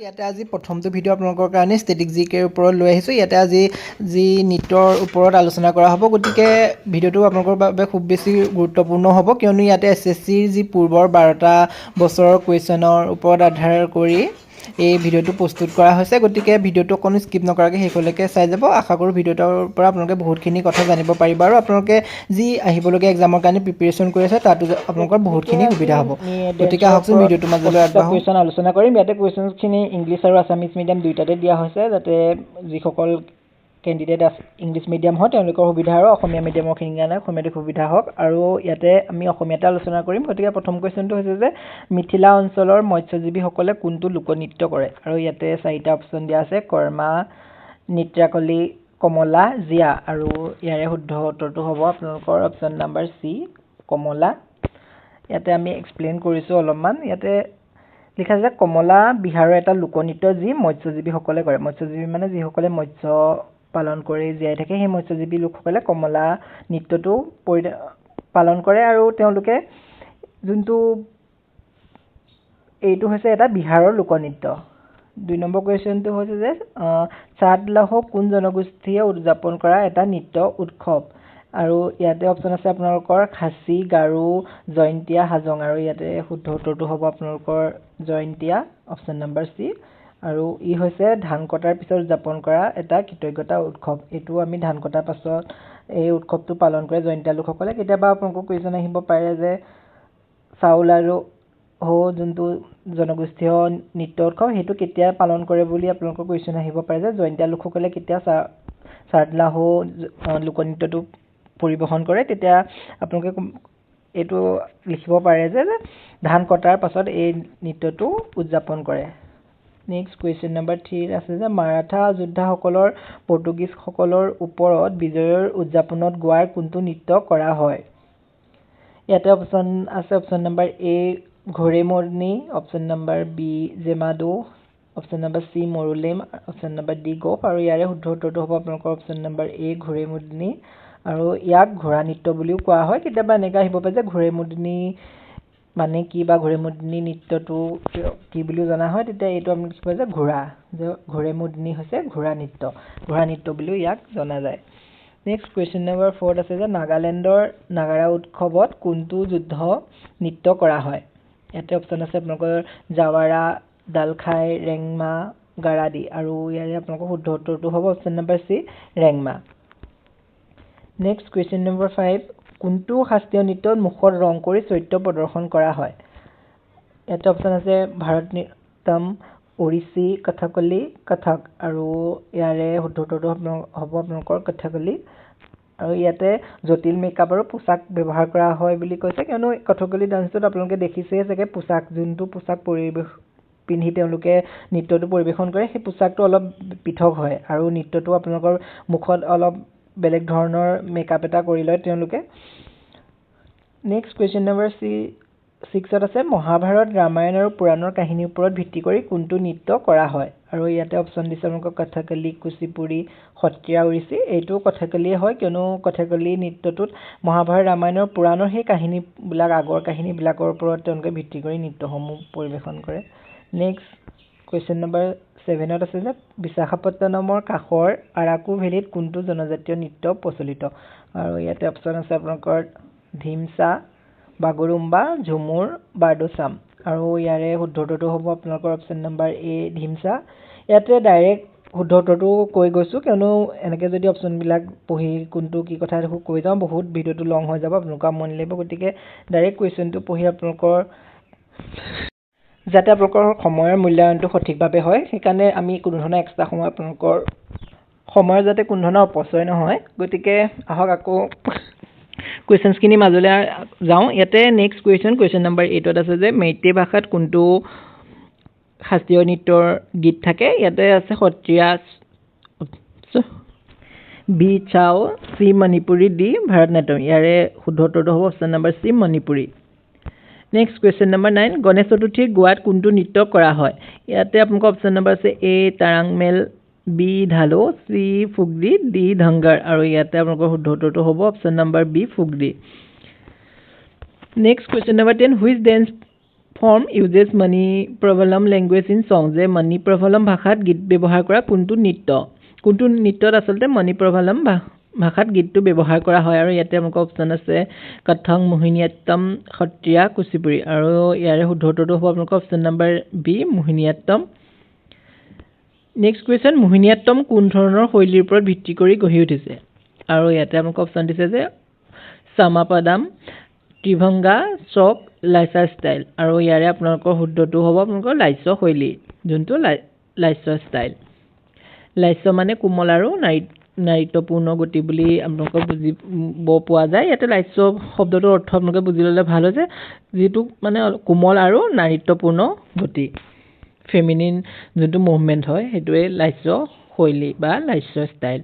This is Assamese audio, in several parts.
ইয়াতে আজি প্ৰথমটো ভিডিঅ' আপোনালোকৰ কাৰণে ষ্টেটিক জিকেৰ ওপৰত লৈ আহিছোঁ। ইয়াতে আজি যি নৃত্যৰ ওপৰত আলোচনা কৰা হ'ব, গতিকে ভিডিঅ'টো আপোনালোকৰ বাবে খুব বেছি গুৰুত্বপূৰ্ণ হ'ব, কিয়নো ইয়াতে SSCৰ যি পূৰ্বৰ 12টা বছৰৰ কুৱেশ্যনৰ ওপৰত আধাৰ কৰি এই ভিডিঅ'টো প্ৰস্তুত কৰা হৈছে। গতিকে ভিডিঅ'টো অকণো স্কিপ নকৰাকৈ শেষলৈকে চাই যাব। আশা কৰোঁ ভিডিঅ'টোৰ পৰা আপোনালোকে বহুতখিনি কথা জানিব পাৰিব আৰু আপোনালোকে যি আহিবলগীয়া এক্সামৰ কাৰণে প্ৰিপেৰেশ্যন কৰি আছে তাতো আপোনালোকৰ বহুতখিনি সুবিধা হ'ব। গতিকে আহকচোন ভিডিঅ'টো মাজলৈ আগবাঢ়ো। কুৱেশ্যন আলোচনা কৰিম। ইয়াতে কুৱেশ্যনখিনি ইংলিছ আৰু আছামিজ মিডিয়াম দুয়োটাতে দিয়া হৈছে, যাতে যিসকল কেণ্ডিডেট ইংলিছ মিডিয়াম হয় তেওঁলোকৰ সুবিধা আৰু অসমীয়া মিডিয়ামৰখিনিৰ কাৰণে অসমীয়াতে সুবিধা হওক। আৰু ইয়াতে আমি অসমীয়াতে আলোচনা কৰিম। গতিকে প্ৰথম কুৱেশ্যনটো হৈছে যে মিথিলা অঞ্চলৰ মৎস্যজীৱীসকলে কোনটো লোকনৃত্য কৰে? আৰু ইয়াতে 4টা অপশ্যন দিয়া আছে: কৰ্মা, নৃত্যাকলি, কমলা, জিয়া। আৰু ইয়াৰে শুদ্ধ উত্তৰটো হ'ব আপোনালোকৰ অপশ্যন নাম্বাৰ চি, কমলা। ইয়াতে আমি এক্সপ্লেইন কৰিছোঁ অলপমান। ইয়াতে লিখা আছে যে কমলা বিহাৰৰ এটা লোকনৃত্য যি মৎস্যজীৱীসকলে কৰে। মৎস্যজীৱী মানে যিসকলে মৎস্য পালন কৰি জীয়াই থাকে, সেই মৎস্যজীৱী লোকসকলে কমলা নৃত্যটো পালন কৰে। আৰু তেওঁলোকে যোনটো এইটো হৈছে এটা বিহাৰৰ লোকনৃত্য। 2 নম্বৰ কুৱেশ্যনটো হৈছে যে চাদ লাহো কোন জনগোষ্ঠীয়ে উদযাপন কৰা এটা নৃত্য উৎসৱ? আৰু ইয়াতে অপশ্যন আছে আপোনালোকৰ খাচী, গাৰো, জয়ন্তীয়া, হাজং। আৰু ইয়াতে শুদ্ধ উত্তৰটো হ'ব আপোনালোকৰ জয়ন্তীয়া, অপশ্যন নাম্বাৰ চি। আৰু ই হৈছে ধান কটাৰ পিছত উদযাপন কৰা এটা কৃতজ্ঞতা উৎসৱ। এইটো আমি ধান কটাৰ পাছত এই উৎসৱটো পালন কৰে জয়ন্তীয়া লোকসকলে। কেতিয়াবা আপোনালোকৰ কুৱেশ্যন আহিব পাৰে যে চাউল আৰু যোনটো জনগোষ্ঠীয় নৃত্য উৎসৱ সেইটো কেতিয়া পালন কৰে বুলি আপোনালোকৰ কুৱেশ্যন আহিব পাৰে যে জয়ন্তীয়া লোকসকলে কেতিয়া চাদলাহো লোকনৃত্যটো পৰিৱেশন কৰে, তেতিয়া আপোনালোকে এইটো লিখিব পাৰে যে ধান কটাৰ পাছত এই নৃত্যটো উদযাপন কৰে। নেক্সট কুৱেশ্যন নাম্বাৰ 3 আছে যে মাৰাঠা যোদ্ধাসকলৰ পৰ্তুগীজসকলৰ ওপৰত বিজয়ৰ উদযাপনত গোৱাৰ কোনটো নৃত্য কৰা হয়? ইয়াতে অপশ্যন আছে অপশ্যন নাম্বাৰ এ ঘোৰেমৰ্নি, অপশ্যন নাম্বাৰ বি জেমাদো, অপশ্যন নাম্বাৰ চি মৰুলেম, অপশ্যন নাম্বাৰ ডি গোপ। আৰু ইয়াৰে শুদ্ধ উত্তৰটো হ'ব আপোনালোকৰ অপশ্যন নাম্বাৰ এ ঘোৰেমৰ্নি। আৰু ইয়াক ঘোঁৰা নৃত্য বুলিও কোৱা হয়। কেতিয়াবা এনেকৈ আহিব পাৰে যে ঘোৰেমৰ্নি মানে কি বা ঘোৰেমৰ্নি নৃত্যটো কি বুলিও জনা হয়, তেতিয়া এইটো আমি লিখিব যে ঘোঁৰা, যে ঘোৰেমৰ্নি হৈছে ঘোঁৰা নৃত্য বুলিও ইয়াক জনা যায়। নেক্সট কুৱেশ্যন নাম্বাৰ 4 আছে যে নাগালেণ্ডৰ নাগাৰা উৎসৱত কোনটো যুদ্ধ নৃত্য কৰা হয়? ইয়াতে অপশ্যন আছে আপোনালোকৰ জাৱাৰা, ডালখাই, ৰেংমা, গাৰাদি। আৰু ইয়াৰে আপোনালোকৰ শুদ্ধ উত্তৰটো হ'ব option number C, Rengma. Next question number 5 কোনটো শাস্ত্ৰীয় নৃত্যত মুখত ৰং কৰি চৰিত্ৰ প্ৰদৰ্শন কৰা হয়? ইয়াতে অপশ্যন আছে ভাৰতনাট্যম, ওড়িশী, কথকলি, কথক। আৰু ইয়াৰে শুদ্ধ উত্তৰটো হ'ব আপোনালোকৰ কথকলি। আৰু ইয়াতে জটিল মেকআপ আৰু পোচাক ব্যৱহাৰ কৰা হয় বুলি কৈছে, কিয়নো কথকলি ডান্সটোত আপোনালোকে দেখিছেই চাগে পোচাক, যোনটো পোচাক পিন্ধি তেওঁলোকে নৃত্যটো পৰিৱেশন কৰে, সেই পোচাকটো অলপ পৃথক হয় আৰু নৃত্যটো আপোনালোকৰ মুখত অলপ বেলেগ ধৰণৰ মেকআপ এটা কৰি লয় তেওঁলোকে। নেক্সট কুৱেশ্যন নম্বৰ 6 আছে মহাভাৰত, ৰামায়ণ আৰু পুৰাণৰ কাহিনীৰ ওপৰত ভিত্তি কৰি কোনটো নৃত্য কৰা হয়? আৰু ইয়াতে অপশ্যন দিছে আপোনালোকৰ কথকলি, কুচিপুড়ি, সত্ৰীয়া, ওড়িশী। এইটো কথকলিয়ে হয়, কিয়নো কথকলি নৃত্যটোত মহাভাৰত, ৰামায়ণৰ পুৰাণৰ সেই কাহিনীবিলাক আগৰ কাহিনীবিলাকৰ ওপৰত তেওঁলোকে ভিত্তি কৰি নৃত্যসমূহ পৰিৱেশন কৰে। নেক্সট কুৱেশ্যন নম্বৰ 7 আছে যে বিশাখাপট্টনমৰ কাষৰ আৰাকু ভেলীত কোনটো জনজাতীয় নৃত্য প্ৰচলিত? আৰু ইয়াতে অপশ্যন আছে আপোনালোকৰ ধিমচা, বাগুৰুম্বা, ঝুমুৰ, বাৰডুচাম। আৰু ইয়াৰে শুদ্ধ উত্তৰটো হ'ব আপোনালোকৰ অপশ্যন নাম্বাৰ এ ধিমচা। ইয়াতে ডাইৰেক্ট শুদ্ধ উত্তৰটো কৈ গৈছোঁ, কিয়নো এনেকৈ যদি অপশ্যনবিলাক পঢ়ি কোনটো কি কথা কৈ যাওঁ বহুত ভিডিঅ'টো লং হৈ যাব, আপোনালোকৰ আমনি লাগিব। গতিকে ডাইৰেক্ট কুৱেশ্যনটো পঢ়ি আপোনালোকৰ যাতে আপোনালোকৰ সময়ৰ মূল্যায়নটো সঠিকভাৱে হয়, সেইকাৰণে আমি কোনো ধৰণৰ এক্সট্ৰা সময় আপোনালোকৰ সময়ৰ যাতে কোনো ধৰণৰ অপচয় নহয়। গতিকে আহক আকৌ কুৱেশ্যনছখিনি মাজলৈ যাওঁ। ইয়াতে নেক্সট কুৱেশ্যন নাম্বাৰ 8 আছে যে মেইটেই ভাষাত কোনটো শাস্ত্ৰীয় নৃত্যৰ গীত থাকে? ইয়াতে আছে Sattriya, B Chhau, C Manipuri, D Bharatanatyam. ইয়াৰে শুদ্ধ উত্তৰটো হ'ব option number C Manipuri. Next question number 9 Ganesh চতুৰ্থীৰ গোৱাত কোনটো নৃত্য কৰা হয়? ইয়াতে আপোনালোকৰ অপশ্যন নাম্বাৰ আছে A Tarangamel, B Dhalo, C Fugdi, D Dhangar. আৰু ইয়াতে আপোনালোকৰ শুদ্ধ উত্তৰটো হ'ব option number B Fugdi. Next question number 10 which dance form uses Manipravalam language in song, যে মণিপ্ৰভলম ভাষাত গীত ব্যৱহাৰ কৰা কোনটো নৃত্যত আচলতে মণিপ্ৰভলম ভাষাত গীতটো ব্যৱহাৰ কৰা হয়। আৰু ইয়াতে আমাক অপশ্যন আছে কথং, মোহিনীঅট্টম, সত্ৰীয়া, কুচিপুড়ি। আৰু ইয়াৰে শুদ্ধ উত্তৰটো হ'ব আপোনালোকৰ option number B, Mohiniyattam. Next question, Mohiniyattam কোন ধৰণৰ শৈলীৰ ওপৰত ভিত্তি কৰি গঢ়ি উঠিছে? আৰু ইয়াতে আমাক অপশ্যন দিছে যে সামাপাদাম, ত্ৰিভংগা, চক, লাইচা ষ্টাইল। আৰু ইয়াৰে আপোনালোকৰ শুদ্ধটো হ'ব আপোনালোকৰ লাইচ শৈলী, যোনটো লাইচ ষ্টাইল। লাইচ মানে কোমল আৰু নাৰিত্বপূৰ্ণ গতি বুলি আপোনালোকক বুজিব পোৱা যায়। ইয়াতে লাইচ শব্দটোৰ অৰ্থ আপোনালোকে বুজি ল'লে ভাল হৈছে, যিটো মানে কোমল আৰু নাৰিত্বপূৰ্ণ গতি, ফেমিনিন যোনটো মুভমেণ্ট হয় সেইটোৱে লাইচ শৈলী বা লাইচ ষ্টাইল।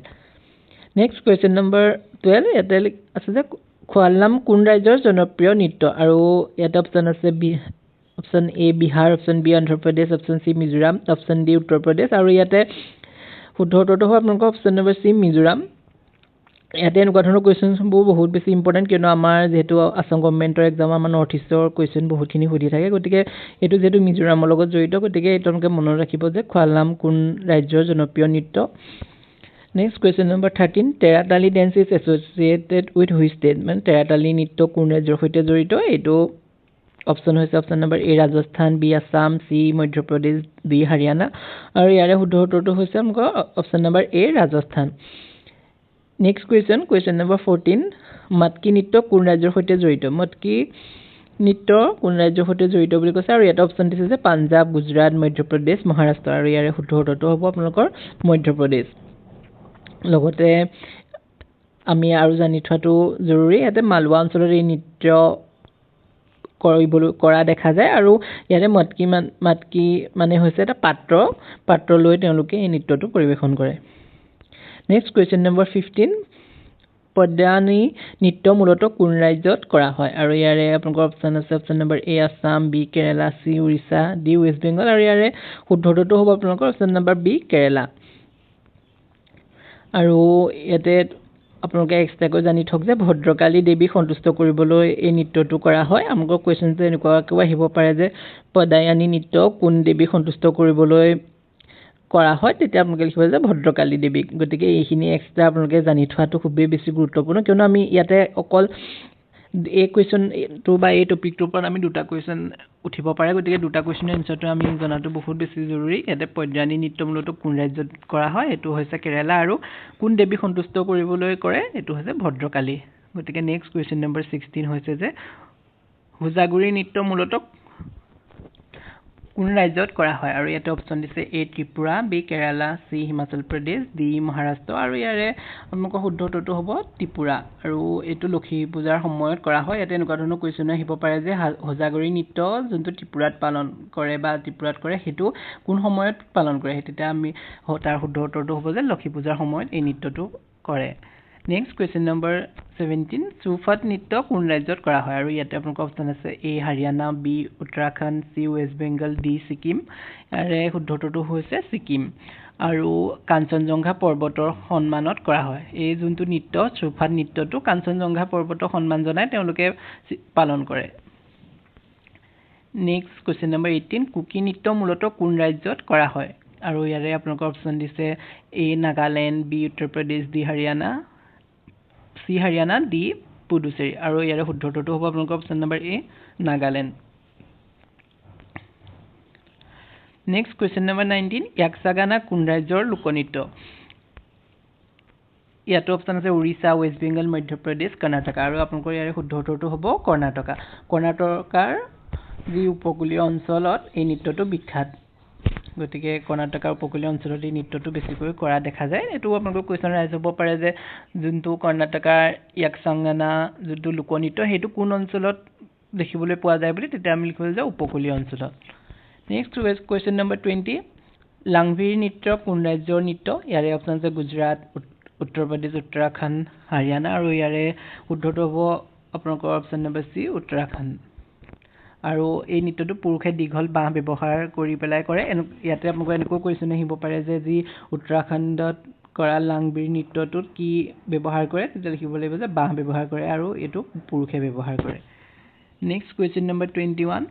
নেক্সট কুৱেশ্যন নম্বৰ 12, ইয়াতে আছে যে খোৱালনাম কোন ৰাজ্যৰ জনপ্ৰিয় নৃত্য? আৰু ইয়াতে অপশ্যন আছে option A Bihar, option B Andhra Pradesh, option C Mizoram, option D Uttar Pradesh. আৰু ইয়াতে শুদ্ধ উত্তৰটো হয় আপোনালোকৰ অপশ্যন নম্বৰ চি মিজোৰাম। ইয়াতে এনেকুৱা ধৰণৰ কুৱেশ্যনবোৰ বহুত বেছি ইম্পৰ্টেণ্ট, কিয়নো আমাৰ যিহেতু আছাম গভৰ্ণমেণ্টৰ এক্সাম আমাৰ নৰ্থ ইষ্টৰ কুৱেশ্যন বহুতখিনি সুধি থাকে, গতিকে এইটো যিহেতু মিজোৰামৰ লগত জড়িত, গতিকে এইটো আপোনালোকে মনত ৰাখিব যে খোৱালনাম কোন ৰাজ্যৰ জনপ্ৰিয় নৃত্য। Next question number 13, Terahtali dance is associated with which state? মানে টেৰাতালি নৃত্য কোন ৰাজ্যৰ সৈতে জড়িত? এইটো অপশ্যন হৈছে অপশ্যন নম্বৰ এ Rajasthan, B Assam, C Madhya Pradesh, D Haryana. আৰু ইয়াৰে শুদ্ধ উত্তৰটো হৈছে আপোনালোকৰ অপশ্যন নম্বৰ এ ৰাজস্থান। নেক্সট কুৱেশ্যন নম্বৰ 14, মাটকি নৃত্য কোন ৰাজ্যৰ সৈতে জড়িত? মাটকি নৃত্য কোন ৰাজ্যৰ সৈতে জড়িত বুলি কৈছে, আৰু ইয়াতে অপশ্যন দিছে যে পাঞ্জাৱ, গুজৰাট, মধ্যপ্ৰদেশ, মহাৰাষ্ট্ৰ। আৰু ইয়াৰে শুদ্ধ উত্তৰটো হ'ব আপোনালোকৰ মধ্যপ্ৰদেশ। লগতে আমি আৰু জানি থোৱাটো জৰুৰী, ইয়াতে মালৱা অঞ্চলত এই নৃত্য কৰা দেখা যায়। আৰু ইয়াতে মাটকি মানে হৈছে এটা পাত্ৰ লৈ তেওঁলোকে এই নৃত্যটো পৰিৱেশন কৰে। নেক্সট কুৱেশ্যন নম্বৰ 15, পদ্যানী নৃত্য মূলতঃ কোন ৰাজ্যত কৰা হয়? আৰু ইয়াৰে আপোনালোকৰ অপশ্যন আছে option number A Assam, B Kerala, C Orissa, D West Bengal. আৰু ইয়াৰে শুদ্ধ উত্তৰটো হ'ব আপোনালোকৰ অপশ্যন নম্বৰ বি কেৰেলা। আৰু ইয়াতে আপোনালোকে এক্সট্ৰাকৈ জানি থওক যে ভদ্ৰকালী দেৱীক সন্তুষ্ট কৰিবলৈ এই নৃত্যটো কৰা হয়। আপোনালোকৰ কুৱেশ্যনটো এনেকুৱাকৈও আহিব পাৰে যে পদায়নী নৃত্য কোন দেৱীক সন্তুষ্ট কৰিবলৈ কৰা হয়? তেতিয়া আপোনালোকে লিখিব যে ভদ্ৰকালী দেৱীক। গতিকে এইখিনি এক্সট্ৰা আপোনালোকে জানি থোৱাটো খুবেই বেছি গুৰুত্বপূৰ্ণ, কিয়নো আমি ইয়াতে অকল এই কুৱেশ্যনটো বা এই টপিকটোৰ ওপৰত আমি দুটা কুৱেশ্যন উঠিব পাৰে, গতিকে দুটা কুৱেশ্যনৰ এনচাৰটো আমি জনাটো বহুত বেছি জৰুৰী। ইয়াতে পদ্যানী নৃত্য মূলতঃ কোন ৰাজ্যত কৰা হয়? এইটো হৈছে কেৰেলা। আৰু কোন দেৱীক সন্তুষ্ট কৰিবলৈ কৰে? এইটো হৈছে ভদ্ৰকালী। গতিকে নেক্সট কুৱেশ্যন নম্বৰ 16 হৈছে যে হোজাগুৰি নৃত্য মূলতঃ কোন ৰাজ্যত কৰা হয়? আৰু ইয়াতে অপশ্যন দিছে এ Tripura, B Kerala, C Himachal Pradesh, D Maharashtra. আৰু ইয়াৰে আপোনালোকৰ শুদ্ধ উত্তৰটো হ'ব ত্ৰিপুৰা। আৰু এইটো লক্ষী পূজাৰ সময়ত কৰা হয়। ইয়াতে এনেকুৱা ধৰণৰ কুৱেশ্যন আহিব পাৰে যে হোজাগুৰি নৃত্য যোনটো ত্ৰিপুৰাত পালন কৰে বা ত্ৰিপুৰাত কৰে সেইটো কোন সময়ত পালন কৰে? তেতিয়া আমি তাৰ শুদ্ধ উত্তৰটো হ'ব যে লক্ষী পূজাৰ সময়ত এই নৃত্যটো কৰে। নেক্সট কুৱেশ্যন নম্বৰ 17, চুফাট নৃত্য কোন ৰাজ্যত কৰা হয়? আৰু ইয়াতে আপোনালোকৰ অপশ্যন আছে A Haryana, B Uttarakhand, C West Bengal, D Sikkim. ইয়াৰে শুদ্ধ উত্তৰটো হৈছে ছিকিম। আৰু কাঞ্চনজংঘা পৰ্বতৰ সন্মানত কৰা হয়। এই যোনটো নৃত্য চুফাট নৃত্যটো কাঞ্চনজংঘা পৰ্বতৰ সন্মান জনাই তেওঁলোকে পালন কৰে। নেক্সট কুৱেশ্যন নম্বৰ 18, কুকি নৃত্য মূলতঃ কোন ৰাজ্যত কৰা হয়? আৰু ইয়াৰে আপোনালোকৰ অপশ্যন দিছে এ Nagaland, B Uttar Pradesh, D Haryana, C Haryana, D Puducherry. আৰু ইয়াৰে শুদ্ধ উত্তৰটো হ'ব আপোনালোকৰ option number A Nagaland. Next question number 19, Yakshagana কোন ৰাজ্যৰ লোকনৃত্য? ইয়াতো অপশ্যন আছে উৰিষ্যা, ৱেষ্ট বেংগল, মধ্যপ্ৰদেশ, কৰ্ণাটকা। আৰু আপোনালোকৰ ইয়াৰে শুদ্ধ উত্তৰটো হ'ব কৰ্ণাটকা। কৰ্ণাটকাৰ যি উপকূলীয় অঞ্চলত এই নৃত্যটো বিখ্যাত, গতিকে কৰ্ণাটকাৰ উপকূলীয় অঞ্চলত এই নৃত্যটো বেছিকৈ কৰা দেখা যায়। এইটো আপোনালোকৰ কুৱেশ্যন ৰাইজ হ'ব পাৰে যে যোনটো কৰ্ণাটকাৰ য়াক্ষাগানা যোনটো লোকনৃত্য সেইটো কোন অঞ্চলত দেখিবলৈ পোৱা যায় বুলি, তেতিয়া আমি লিখিব যে উপকূলীয় অঞ্চলত। নেক্সট কুৱেশ্যন নম্বৰ 20, লাংভিৰ নৃত্য কোন ৰাজ্যৰ নৃত্য? ইয়াৰে অপশ্যন আছে গুজৰাট, উত্তৰ প্ৰদেশ, উত্তৰাখণ্ড, হাৰিয়ানা। আৰু ইয়াৰে শুদ্ধটো হ'ব আপোনালোকৰ অপশ্যন নম্বৰ চি উত্তৰাখণ্ড। আৰু এই নৃত্যটো পুৰুষে দীঘল বাঁহ ব্যৱহাৰ কৰি পেলাই কৰে। ইয়াতে আপোনালোকৰ এনেকুৱা কুৱেশ্যন আহিব পাৰে যে যি উত্তৰাখণ্ডত কৰা লাংভিৰ নৃত্যটোত কি ব্যৱহাৰ কৰে? তেতিয়া লিখিব লাগিব যে বাঁহ ব্যৱহাৰ কৰে, আৰু এইটো পুৰুষে ব্যৱহাৰ কৰে। নেক্সট কুৱেশ্যন নম্বৰ 21,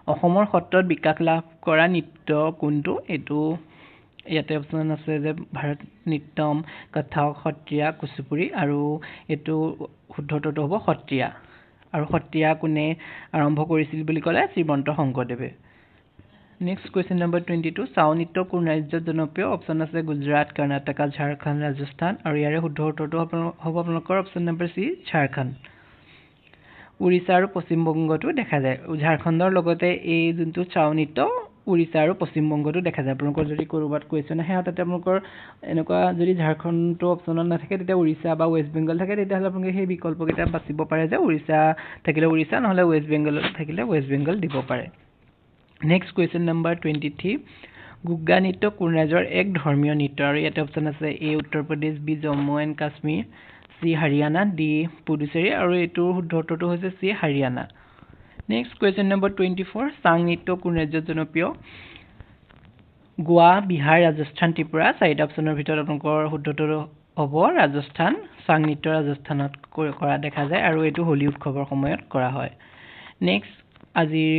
অসমৰ সত্ৰত বিকাশ লাভ কৰা নৃত্য কোনটো এইটো ইয়াতে অপশ্যন আছে যে ভাৰত নৃত্যম কথক সত্ৰীয়া কুচিপুড়ি আৰু এইটো শুদ্ধ উত্তৰটো হ'ব সত্ৰীয়া আৰু সত্ৰীয়া কোনে আৰম্ভ কৰিছিল বুলি ক'লে শ্ৰীমন্ত শংকৰদেৱে নেক্সট কুৱেশ্যন নম্বৰ 22 ছাও নৃত্য কোন ৰাজ্যত জনপ্ৰিয় অপশ্যন আছে গুজৰাট কৰ্ণাটকা ঝাৰখণ্ড ৰাজস্থান আৰু ইয়াৰে শুদ্ধ উত্তৰটো হ'ব আপোনালোকৰ option number C Jharkhand Orissa আৰু পশ্চিমবংগতো দেখা যায় ঝাৰখণ্ডৰ লগতে এই যোনটো ছাও নৃত্য উৰিষ্যা আৰু পশ্চিমবংগতো দেখা যায় আপোনালোকৰ যদি ক'ৰবাত কুৱেশ্যন আহে তাতে আপোনালোকৰ এনেকুৱা যদি ঝাৰখণ্ডটো অপশ্যনত নাথাকে তেতিয়া উৰিষ্যা বা ৱেষ্ট বেংগল থাকে তেতিয়াহ'লে আপোনালোকে সেই বিকল্পকেইটা বাচিব পাৰে যে উৰিষ্যা থাকিলে উৰিষ্যা নহ'লে ৱেষ্ট বেংগল থাকিলে ৱেষ্ট বেংগল দিব পাৰে নেক্সট কুৱেশ্যন নম্বৰ 23 গুগ্গা নৃত্য কোন ৰাজ্যৰ এক ধৰ্মীয় নৃত্য আৰু ইয়াতে অপশ্যন আছে A Uttar Pradesh B Jammu and Kashmir C Haryana D Puducherry আৰু এইটোৰ শুদ্ধ উত্তৰটো হৈছে C Haryana next question number 24 Chang নৃত্য কোন ৰাজ্যত জনপ্ৰিয় গোৱা বিহাৰ ৰাজস্থান ত্ৰিপুৰা চাৰিটা অপশ্যনৰ ভিতৰত আপোনালোকৰ শুদ্ধ উত্তৰটো হ'ব ৰাজস্থান চাং নৃত্য ৰাজস্থানত কৰা দেখা যায় আৰু এইটো হোলী উৎসৱৰ সময়ত কৰা হয় নেক্সট আজিৰ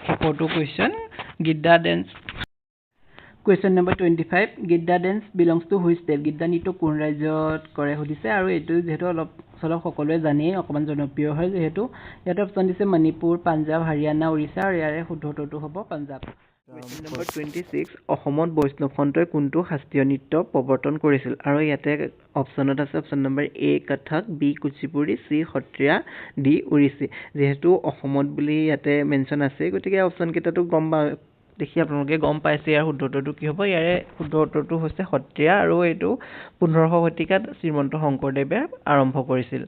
শেষৰটো question Giddha dance question number 25 Giddha dance belongs to which state Giddha নৃত্য কোন ৰাজ্যত কৰে সুধিছে আৰু এইটো যিহেতু অলপ সকলোৱে জানেই অকণমান জনপ্ৰিয় হয় যিহেতু ইয়াতে অপশ্যন দিছে মণিপুৰ পাঞ্জাৱ হাৰিয়ানা উৰিষ্যা আৰু ইয়াৰে শুদ্ধ উত্তৰটো হ'ব পাঞ্জাৱ কুৱেশ্যন নম্বৰ 26 অসমত বৈষ্ণৱ সন্তই কোনটো শাস্ত্ৰীয় নৃত্য প্ৰৱৰ্তন কৰিছিল আৰু ইয়াতে অপশ্যনত আছে option number A Kathak B Kuchipudi C Sattriya D Odissi যিহেতু অসমত বুলি ইয়াতে মেনশ্যন আছে গতিকে অপশ্যন কেইটাতো দেখি আপোনালোকে গম পাইছে ইয়াৰ শুদ্ধ উত্তৰটো কি হ'ব ইয়াৰে শুদ্ধ উত্তৰটো হৈছে সত্ৰীয়া আৰু এইটো 1500 শতিকাত শ্ৰীমন্ত শংকৰদেৱে আৰম্ভ কৰিছিল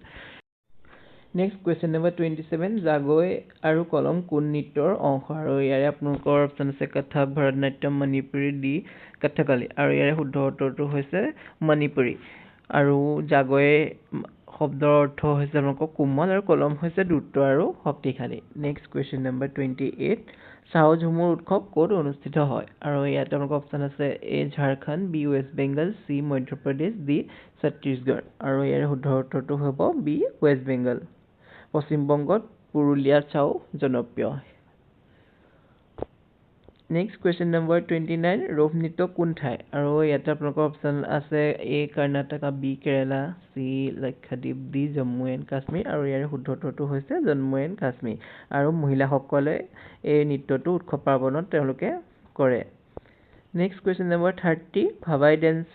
নেক্সট কুৱেশ্যন নম্বৰ 27 জাগৈ আৰু কলম কোন নৃত্যৰ অংশ আৰু ইয়াৰে আপোনালোকৰ অপশ্যন আছে কথক ভৰতনাট্যম মণিপুৰী ডি কথকলি আৰু ইয়াৰে শুদ্ধ উত্তৰটো হৈছে মণিপুৰী আৰু জাগৈ শব্দৰ অৰ্থ হৈছে আপোনালোকৰ কোমল আৰু কলম হৈছে দ্ৰুত আৰু শক্তিশালী next question number 28 Chhau Jhumur উৎসৱ ক'ত অনুষ্ঠিত হয় আৰু ইয়াতে আপোনালোকৰ অপশ্যন আছে A Jharkhand B West Bengal C Madhya Pradesh D Chhattisgarh আৰু ইয়াৰে শুদ্ধ উত্তৰটো হ'ব বি ৱেষ্ট বেংগল পশ্চিমবংগত পুৰুলিয়াৰ ছাও জনপ্ৰিয় নেক্সট কুৱেশ্যন নম্বৰ 29 ৰৌফ নৃত্য কোন ঠাই আৰু ইয়াতে আপোনালোকৰ অপশ্যন আছে A Karnataka B Kerala C Lakshadweep D Jammu and Kashmir আৰু ইয়াৰে শুদ্ধ উত্তৰটো হৈছে জম্মু এণ্ড কাশ্মীৰ আৰু মহিলাসকলে এই নৃত্যটো উৎসৱ পাৰ্বণত তেওঁলোকে কৰে next question number 30 Bhavai dance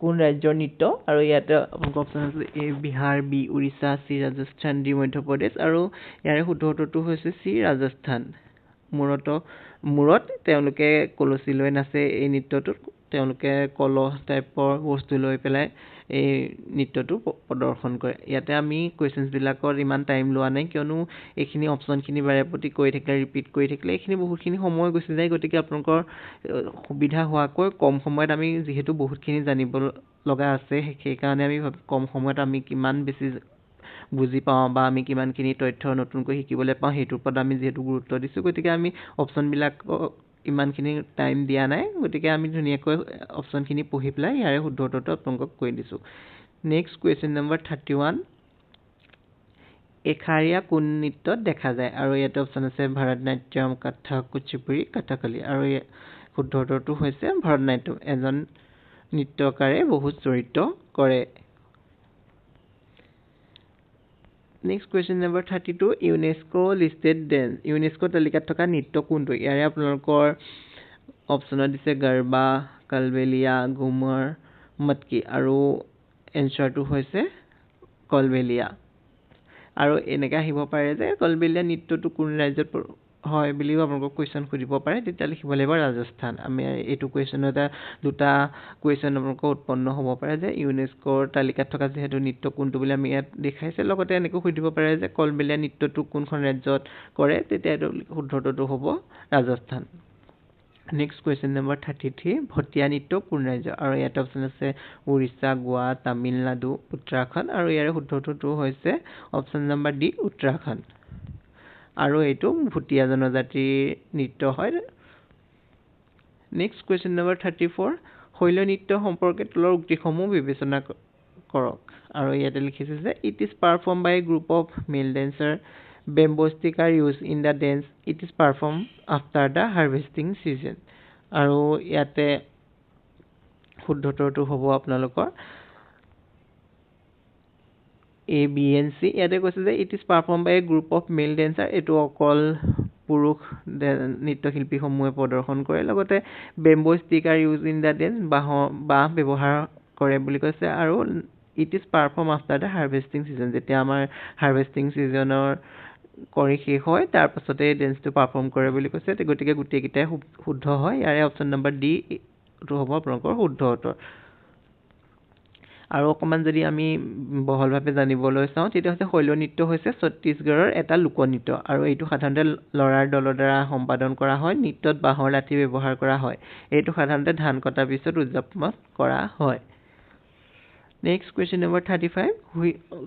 কোন ৰাজ্যৰ নৃত্য আৰু ইয়াতে আপোনালোকৰ অপশ্যন আছে A Bihar B Orissa C Rajasthan D Madhya Pradesh আৰু ইয়াৰে শুদ্ধ উত্তৰটো হৈছে চি ৰাজস্থান মূৰত তেওঁলোকে কলচী লৈ নাচে এই নৃত্যটোত তেওঁলোকে কলহ টাইপৰ বস্তু লৈ পেলাই এই নৃত্যটো প্ৰদৰ্শন কৰে ইয়াতে আমি কুৱেশ্যনছবিলাকত ইমান টাইম লোৱা নাই কিয়নো এইখিনি অপশ্যনখিনি বাৰে প্ৰতি কৈ থাকিলে ৰিপিট কৰি থাকিলে এইখিনি বহুতখিনি সময় গুচি যায় গতিকে আপোনালোকৰ সুবিধা হোৱাকৈ কম সময়ত আমি যিহেতু বহুতখিনি জানিব লগা আছে সেইকাৰণে আমি কম সময়ত আমি কিমান বেছি বুজি পাওঁ বা আমি কিমানখিনি তথ্য নতুনকৈ শিকিবলৈ পাওঁ সেইটোৰ ওপৰত আমি যিহেতু গুৰুত্ব দিছোঁ গতিকে আমি অপশ্যনবিলাকক ইমানখিনি টাইম দিয়া নাই গতিকে আমি ধুনীয়াকৈ অপশ্যনখিনি পঢ়ি পেলাই ইয়াৰে শুদ্ধ উত্তৰটো আপোনালোকক কৈ দিছোঁ নেক্সট কুৱেশ্যন নম্বৰ 31 এশাৰীয়া কোন নৃত্যত দেখা যায় আৰু ইয়াতে অপশ্যন আছে ভৰতনাট্যম কথক কুচিপুড়ি কথকলি আৰু শুদ্ধ উত্তৰটো হৈছে ভৰতনাট্যম এজন নৃত্যকাৰে বহুত চৰিত্ৰ কৰে next question number 32 UNESCO listed dance UNESCO তালিকাত থকা নৃত্য কোনটো ইয়াৰে আপোনালোকৰ অপশ্যনত দিছে গৰবা কলবেলিয়া ঘুমৰ মটকি আৰু এনচাৰটো হৈছে কলবেলিয়া আৰু এনেকৈ আহিব পাৰে যে কলবেলিয়া নৃত্যটো কোন ৰাজ্যত হয় বুলিও আপোনালোকক কুৱেশ্যন সুধিব পাৰে তেতিয়া লিখিব লাগিব ৰাজস্থান আমি এইটো কুৱেশ্যনতে দুটা কুৱেশ্যন আপোনালোকৰ উৎপন্ন হ'ব পাৰে যে ইউনেস্কোৰ তালিকাত থকা যিহেতু নৃত্য কোনটো বুলি আমি ইয়াত দেখাইছে লগতে এনেকৈ সুধিব পাৰে যে কলবেলিয়া নৃত্যটো কোনখন ৰাজ্যত কৰে তেতিয়া এইটো শুদ্ধ উত্তৰটো হ'ব ৰাজস্থান নেক্সট কুৱেশ্যন নম্বৰ 33 ভটিয়া নৃত্য কোন ৰাজ্য আৰু ইয়াত অপশ্যন আছে উৰিষ্যা গোৱা তামিলনাডু উত্তৰাখণ্ড আৰু ইয়াৰে শুদ্ধ উত্তৰটো হৈছে অপশ্যন নম্বৰ ডি উত্তৰাখণ্ড আৰু এইটো ভুটীয়া জনজাতিৰ নৃত্য হয় নেক্সট কুৱেশ্যন নম্বৰ 34 শৈল নৃত্য সম্পৰ্কে তলৰ উক্তিসমূহ বিবেচনা কৰক আৰু ইয়াতে লিখিছে যে it is perform by a group of male dancer bamboo stick are used in the dance. It is performed after the harvesting season. আৰু ইয়াতে শুদ্ধটোটো হ'ব আপোনালোকৰ A, B and C. ইয়াতে কৈছে যে it is performed by a group of male dancer. এইটো অকল পুৰুষ নৃত্যশিল্পীসমূহে প্ৰদৰ্শন কৰে। লগতে bamboo stick are used in the dance. বাঁহ ব্যৱহাৰ কৰে বুলি কৈছে আৰু it is performed after the harvesting season. যেতিয়া আমাৰ harvesting seasonৰ কৰি শেষ হয় তাৰ পাছতে ডেন্সটো পাৰফৰ্ম কৰে বুলি কৈছে। গতিকে গোটেইকেইটাই শুদ্ধ হয়। ইয়াৰে অপশ্যন নম্বৰ ডি টো হ'ব আপোনালোকৰ শুদ্ধ উত্তৰ। আৰু অকণমান যদি আমি বহলভাৱে জানিবলৈ চাওঁ তেতিয়া হৈছে শৈল নৃত্য হৈছে ছত্তীশগড়ৰ এটা লোকনৃত্য আৰু এইটো সাধাৰণতে ল'ৰাৰ দলৰ দ্বাৰা সম্পাদন কৰা হয়। নৃত্যত বাঁহৰ লাঠি ব্যৱহাৰ কৰা হয়। এইটো সাধাৰণতে ধান কটাৰ পিছত উদযাপন কৰা হয়। নেক্সট কুৱেশ্যন নম্বৰ 35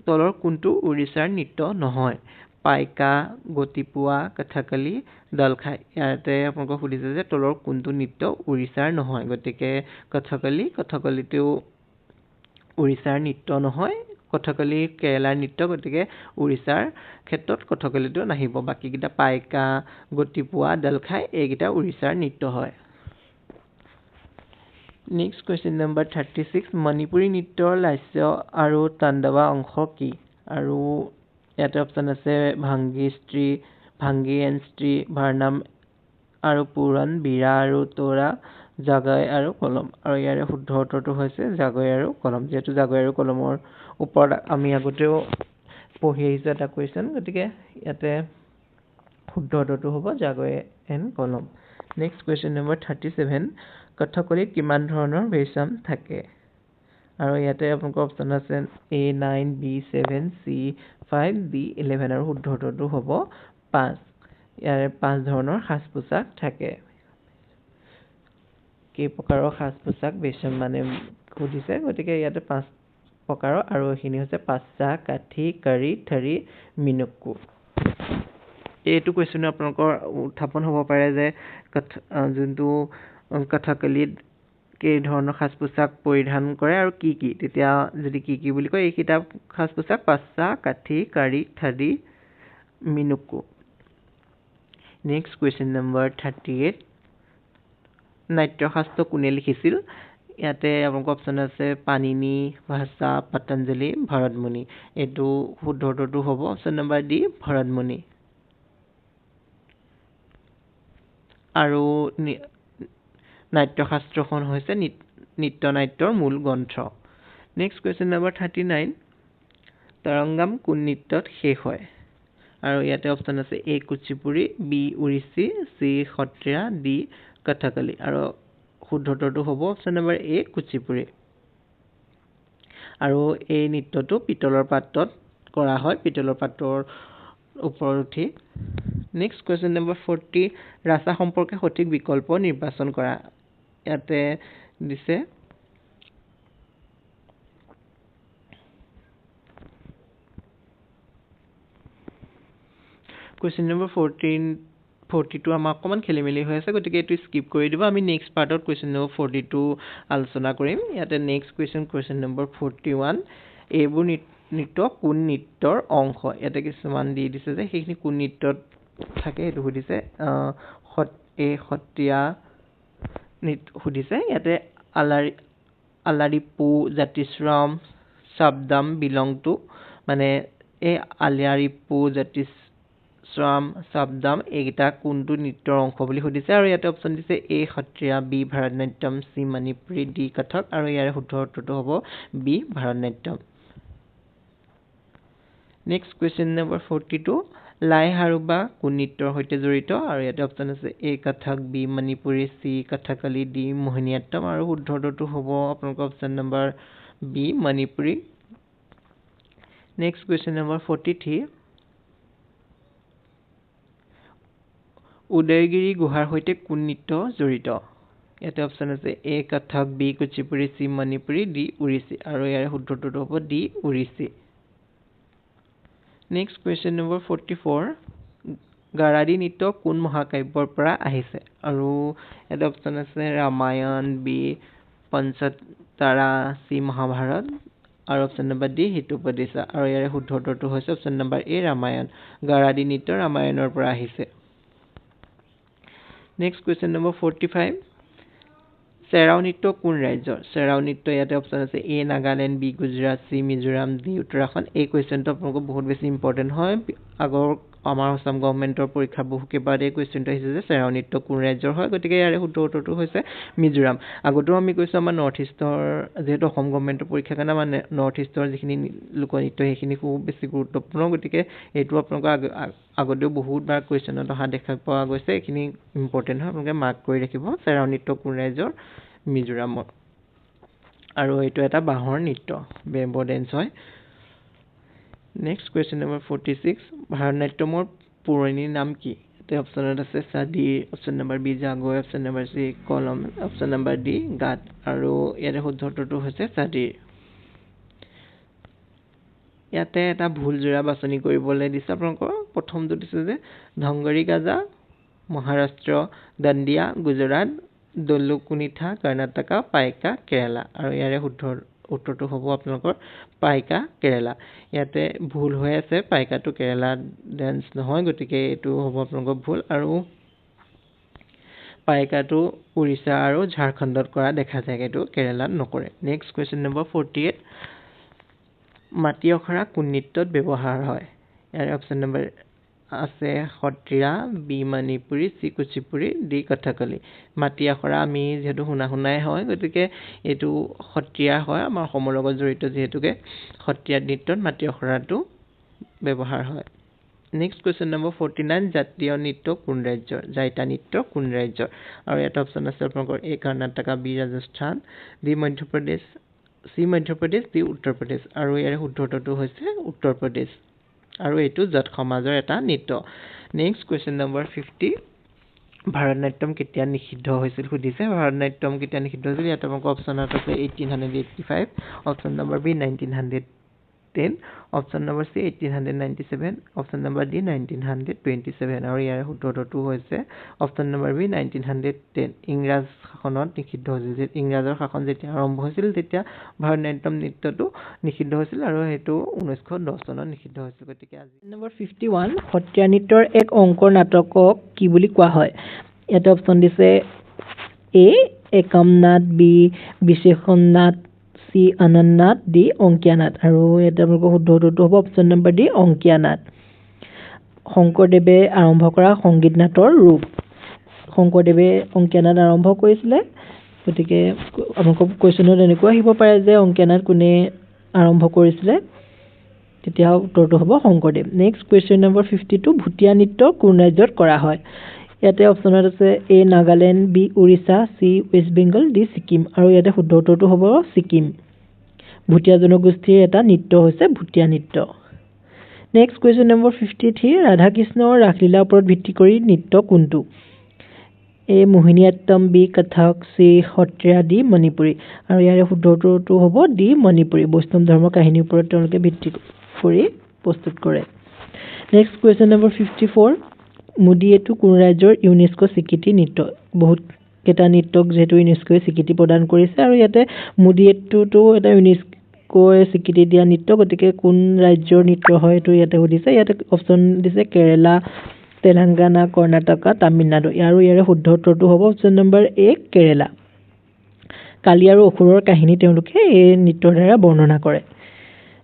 তলৰ কোনটো উৰিষ্যাৰ নৃত্য নহয়? পাইকা, গতিপুৱা, কথাকলি, দলখাই। ইয়াতে আপোনালোকক সুধিছে যে তলৰ কোনটো নৃত্য উৰিষ্যাৰ নহয়। গতিকে কথকলিটো উৰিষ্যাৰ নৃত্য নহয়। কথকলি কেৰেলাৰ নৃত্য, গতিকে উৰিষ্যাৰ ক্ষেত্ৰত কথকলিটো নাহিব। বাকীকেইটা পাইকা, গতিপুৱা, দলখাই এইকেইটা উৰিষ্যাৰ নৃত্য হয়। নেক্সট কুৱেশ্যন নম্বৰ 36 মণিপুৰী নৃত্যৰ লাস্য আৰু তাণ্ডৱা অংশ কি? আৰু ইয়াতে অপশ্যন আছে ভাংগী এণ্ড স্ত্ৰী, ভাৰনাম আৰু পুৰণ, বীৰা আৰু তোৰা, জাগৈ আৰু কলম। আৰু ইয়াৰে শুদ্ধ উত্তৰটো হৈছে জাগৈ আৰু কলম। যিহেতু জাগৈ আৰু কলমৰ ওপৰত আমি আগতেও পঢ়ি আহিছোঁ এটা কুৱেশ্যন, গতিকে ইয়াতে শুদ্ধ উত্তৰটো হ'ব জাগৈ এণ্ড কলম। নেক্সট কুৱেশ্যন নম্বৰ 37 কথকলিত কিমান ধৰণৰ ভেৰিয়েশ্যন থাকে? আৰু ইয়াতে আপোনালোকৰ অপশ্যন আছে A9, B7, C5, D11 আৰু শুদ্ধ উত্তৰটো হ'ব 5। ইয়াৰে 5 ধৰণৰ সাজ পোছাক থাকে। কেই প্ৰকাৰৰ সাজ পোছাক ভেৰিয়েশ্যন মানে সুধিছে, গতিকে ইয়াতে 5 প্ৰকাৰৰ আৰু এইখিনি হৈছে পাচ্ছা, কাঠি, কাৰি, থাৰি, মিনুক্কু। এইটো কুৱেশ্যনে আপোনালোকৰ উত্থাপন হ'ব পাৰে যে যোনটো কথকলিত কেই ধৰণৰ সাজ পোছাক পৰিধান কৰে আৰু কি কি? তেতিয়া যদি কি বুলি কয় এইকেইটা সাজ পোছাক পাচ্ছা, কাঠি, কাৰি, থাৰি, মিনুক্কু। নেক্সট কুৱেশ্যন নম্বৰ 38 নাট্যশাস্ত্ৰ কোনে লিখিছিল? ইয়াতে আপোনালোকৰ অপশ্যন আছে পাণিনি, ভাষা, পতঞ্জলি, ভৰতমুনি। এইটো শুদ্ধ উত্তৰটো হ'ব অপশ্যন নম্বৰ ডি ভৰতমুনি। আৰু নাট্যশাস্ত্ৰখন হৈছে নৃত্যনাট্যৰ মূল গ্ৰন্থ। নেক্সট কুৱেশ্যন নম্বৰ 39 তৰংগাম কোন নৃত্যত শেষ হয়? আৰু ইয়াতে অপশ্যন আছে A Kuchipudi, B উৰিষ্যি, C Sattriya, D Kathakali. আৰু শুদ্ধ উত্তৰটো হ'ব অপশ্যন নম্বৰ A কুচিপুড়ি। আৰু এই নৃত্যটো পিতলৰ পাত্ৰত কৰা হয়, পিতলৰ পাত্ৰৰ ওপৰত উঠি। নেক্সট কুৱেশ্যন নম্বৰ 40 ৰাচা সম্পৰ্কে সঠিক বিকল্প নিৰ্বাচন কৰা। ইয়াতে দিছে কুৱেশ্যন নম্বৰ 42 আমাৰ অকণমান খেলি মেলি হৈ আছে, গতিকে এইটো স্কিপ কৰি দিব। আমি নেক্সট পাৰ্টত কুৱেশ্যন নম্বৰ 42 আলোচনা কৰিম। ইয়াতে নেক্সট কুৱেশ্যন নম্বৰ 41 এইবোৰ নৃত্য কোন নৃত্যৰ অংশ? ইয়াতে কিছুমান দি দিছে যে সেইখিনি কোন নৃত্যত থাকে সেইটো সুধিছে। সত্ৰীয়া নৃত্য সুধিছে। ইয়াতে আলাৰিপ্পু, জাতিস্বৰম, শব্দম বিলং টু, মানে এই আলাৰিপ্পু, জাতিস্বৰম, শব্দম এইকেইটা কোনটো নৃত্যৰ অংশ বুলি সুধিছে। আৰু ইয়াতে অপশ্যন দিছে A Sattriya, B Bharatanatyam, C Manipuri, D Kathak. আৰু ইয়াৰে শুদ্ধ উত্তৰটো হ'ব B Bharatanatyam. Next question number 42 লাই হাৰুবা কোন নৃত্যৰ সৈতে জড়িত? আৰু ইয়াতে অপশ্যন আছে A Kathak, B Manipuri, C Kathakali, D Mohiniyattam. আৰু শুদ্ধ উত্তৰটো হ'ব আপোনালোকৰ option number B Manipuri. Next question number 43 Udayagiri গুহাৰ সৈতে কোন নৃত্য জড়িত? ইয়াতে অপশ্যন আছে A Kathak, B Kuchipudi, C Manipuri, D উৰিষ্যি। আৰু ইয়াৰে শুদ্ধ উত্তৰটো হ'ব D উৰিষ্যি। নেক্সট কুৱেশ্যন নম্বৰ 44 গাৰাদী নৃত্য কোন মহাকাব্যৰ পৰা আহিছে? আৰু ইয়াতে অপশ্যন আছে ৰামায়ণ, B পঞ্চতাৰা, C মহাভাৰত, আৰু অপশ্যন নম্বৰ ডি হিতোপদেশা আৰু ইয়াৰে শুদ্ধ উত্তৰটো হৈছে অপশ্যন নম্বৰ এ ৰামায়ণ গাৰাদি নৃত্য ৰামায়ণৰ পৰা আহিছে নেক্সট কুৱেশ্যন নম্বৰ 45 চেৰাও নৃত্য কোন ৰাজ্যৰ চেৰাও নৃত্য ইয়াতে অপশ্যন আছে A Nagaland B Gujarat C Mizoram D Uttarakhand এই কুৱেশ্যনটো আপোনালোকৰ বহুত বেছি ইম্পৰ্টেণ্ট হয় আগৰ আমাৰ আসাম গভৰ্ণমেণ্টৰ পৰীক্ষা বহুকেইবাৰ এই কুৱেশ্যনটো আহিছে যে চেৰাও নৃত্য কোন ৰাজ্যৰ হয় গতিকে ইয়াৰে শুদ্ধ উত্তৰটো হৈছে মিজোৰাম আগতেও আমি কৈছোঁ আমাৰ নৰ্থ ইষ্টৰ যিহেতু অসম গভৰ্ণমেণ্টৰ পৰীক্ষাৰ কাৰণে আমাৰ নৰ্থ ইষ্টৰ যিখিনি লোকনৃত্য সেইখিনি খুব বেছি গুৰুত্বপূৰ্ণ গতিকে এইটো আপোনালোকৰ আগতেও বহুতবাৰ কুৱেশ্যনত অহা দেখা পোৱা গৈছে এইখিনি ইম্পৰ্টেণ্ট হয় আপোনালোকে মাৰ্ক কৰি ৰাখিব চেৰাও নৃত্য কোন ৰাজ্যৰ মিজোৰামৰ আৰু এইটো এটা বাঁহৰ নৃত্য বেম্বো ডেন্স হয় নেক্সট কুৱেশ্যন নম্বৰ 46 ভাৰতনাট্যমৰ পুৰণি নাম কি এতিয়া অপশ্যনত আছে সাদি অপশ্যন নম্বৰ বি জাগোৰ অপশ্যন নম্বৰ চি কলম অপশ্যন নম্বৰ ডি গাত আৰু ইয়াৰে শুদ্ধ উত্তৰটো হৈছে সাদিৰ ইয়াতে এটা ভুল যোৰা বাছনি কৰিবলৈ দিছে আপোনালোকৰ প্ৰথমটো দিছে যে ধংগৰী গাজা মহাৰাষ্ট্ৰ দাণ্ডিয়া গুজৰাট দল্লুকুনিথা কৰ্ণাটকা পাইকা কেৰালা আৰু ইয়াৰে শুদ্ধ উত্তৰটো হ'ব আপোনালোকৰ পাইকা কেৰালা ইয়াতে ভুল হৈ আছে পাইকাটো কেৰালা ডেন্স নহয় গতিকে এইটো হ'ব আপোনালোকৰ ভুল আৰু পাইকাটো উৰিষ্যা আৰু ঝাৰখণ্ডত কৰা দেখা যায় এইটো কেৰালাত নকৰে নেক্সট কুৱেশ্যন নম্বৰ 48 মাটি অখৰা কোন নৃত্যত ব্যৱহাৰ হয় ইয়াৰ অপশ্যন নম্বৰ আছে Sattriya B Manipuri C Kuchipudi D Kathakali মাটি আখৰা আমি যেহেতু শুনাই হয় গতিকে এইটো সত্ৰীয়া হয় আমাৰ অসমৰ লগত জড়িত যিহেতুকে সত্ৰীয়া নৃত্যত মাটি আখৰাটো ব্যৱহাৰ হয় নেক্সট কুৱেশ্যন নম্বৰ 49 জাতীয় নৃত্য কোন ৰাজ্যৰ জাইতা নৃত্য কোন ৰাজ্যৰ আৰু এটা অপশ্যন আছে আপোনালোকৰ A Karnataka B Rajasthan D Madhya Pradesh C Madhya Pradesh D Uttar Pradesh আৰু ইয়াৰ শুদ্ধ উত্তৰটো হৈছে উত্তৰ প্ৰদেশ আৰু এইটো জাট সমাজৰ এটা নৃত্য নেক্সট কুৱেশ্যন নম্বৰ 50 ভাৰতনাট্যম কেতিয়া নিষিদ্ধ হৈছিল সুধিছে ভাৰতনাট্যম কেতিয়া নিষিদ্ধ হৈছিল ইয়াত আপোনালোকৰ অপশ্যনত আছে 1885 option number B 1910 option number C 1897 option number D 1927 আৰু ইয়াৰ শুদ্ধ উত্তৰটো হৈছে অপশ্যন নম্বৰ বি 1910 ইংৰাজ শাসনত নিষিদ্ধ হৈছিল ইংৰাজৰ শাসন যেতিয়া আৰম্ভ হৈছিল তেতিয়া ভাৰতনাট্যম নৃত্যটো নিষিদ্ধ হৈছিল আৰু সেইটো 1910 চনত নিষিদ্ধ হৈছিল গতিকে আজি নম্বৰ 51 সত্ৰীয়া নৃত্যৰ এক অংকৰ নাটকক কি বুলি কোৱা হয় ইয়াতে অপশ্যন দিছে এ একম নাট বি বিশেষণ নাট চি আনন্দ নাট ডি অংকীয়া নাট আৰু ইয়াতে আপোনালোকৰ শুদ্ধ উত্তৰটো হ'ব অপশ্যন নম্বৰ ডি অংকীয়া নাট শংকৰদেৱে আৰম্ভ কৰা সংগীত নাটৰ ৰূপ শংকৰদেৱে অংকীয়া নাট আৰম্ভ কৰিছিলে গতিকে আপোনালোকৰ কুৱেশ্যনত এনেকুৱা আহিব পাৰে যে অংকীয়া নাট কোনে আৰম্ভ কৰিছিলে তেতিয়া উত্তৰটো হ'ব শংকৰদেৱ নেক্সট কুৱেশ্যন নম্বৰ 52 ভুটীয়া নৃত্য কোন ৰাজ্যত কৰা হয় ইয়াতে অপশ্যনত আছে A Nagaland B Orissa C West Bengal D Sikkim আৰু ইয়াতে শুদ্ধ উত্তৰটো হ'ব ছিকিম ভুটীয়া জনগোষ্ঠীৰ এটা নৃত্য হৈছে ভুটীয়া নৃত্য নেক্সট কুৱেশ্যন নম্বৰ 53 ৰাধাকৃষ্ণৰ ৰাসলীলাৰ ওপৰত ভিত্তি কৰি নৃত্য কোনটো A Mohiniyattam B Kathak C Sattriya D Manipuri আৰু ইয়াৰে শুদ্ধ উত্তৰটো হ'ব ডি মণিপুৰী বৈষ্ণৱ ধৰ্মৰ কাহিনীৰ ওপৰত তেওঁলোকে ভিত্তি কৰি প্ৰস্তুত কৰে নেক্সট কুৱেশ্যন নম্বৰ 54 মুদিয়েটো কোন ৰাজ্যৰ ইউনেস্কো স্বীকৃতি নৃত্য বহুত কেইটা নৃত্যক যেহেতু ইউনেস্কোয়ে স্বীকৃতি প্ৰদান কৰিছে আৰু ইয়াতে মুদিয়েটোটো এটা ইউনেস্কোয়ে স্বীকৃতি দিয়া নৃত্য গতিকে কোন ৰাজ্যৰ নৃত্য হয় এইটো ইয়াতে সুধিছে ইয়াতে অপশ্যন দিছে কেৰেলা তেলেংগানা কৰ্ণাটকা তামিলনাডু আৰু ইয়াৰে শুদ্ধ উত্তৰটো হ'ব অপশ্যন নম্বৰ এ কেৰেলা কালি আৰু অসুৰৰ কাহিনী তেওঁলোকে এই নৃত্যৰ দ্বাৰা বৰ্ণনা কৰে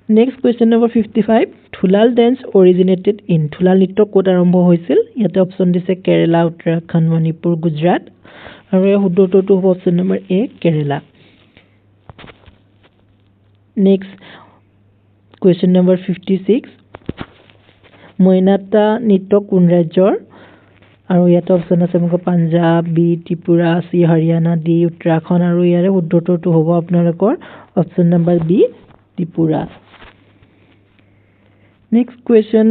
next question number 55 Thullal dance originated in Thullal নৃত্য ক'ত আৰম্ভ হৈছিল ইয়াতে অপশ্যন দিছে কেৰেলা উত্তৰাখণ্ড মণিপুৰ গুজৰাট আৰু ইয়াৰ শুদ্ধ উত্তৰটো হ'ব option number A Kerala next question number 56 মইনাতা নৃত্য কোন ৰাজ্যৰ আৰু ইয়াতে অপশ্যন আছে আপোনালোকৰ Punjab B Tripura C Haryana D Uttarakhand আৰু ইয়াৰে শুদ্ধ উত্তৰটো হ'ব আপোনালোকৰ option number B Tripura next question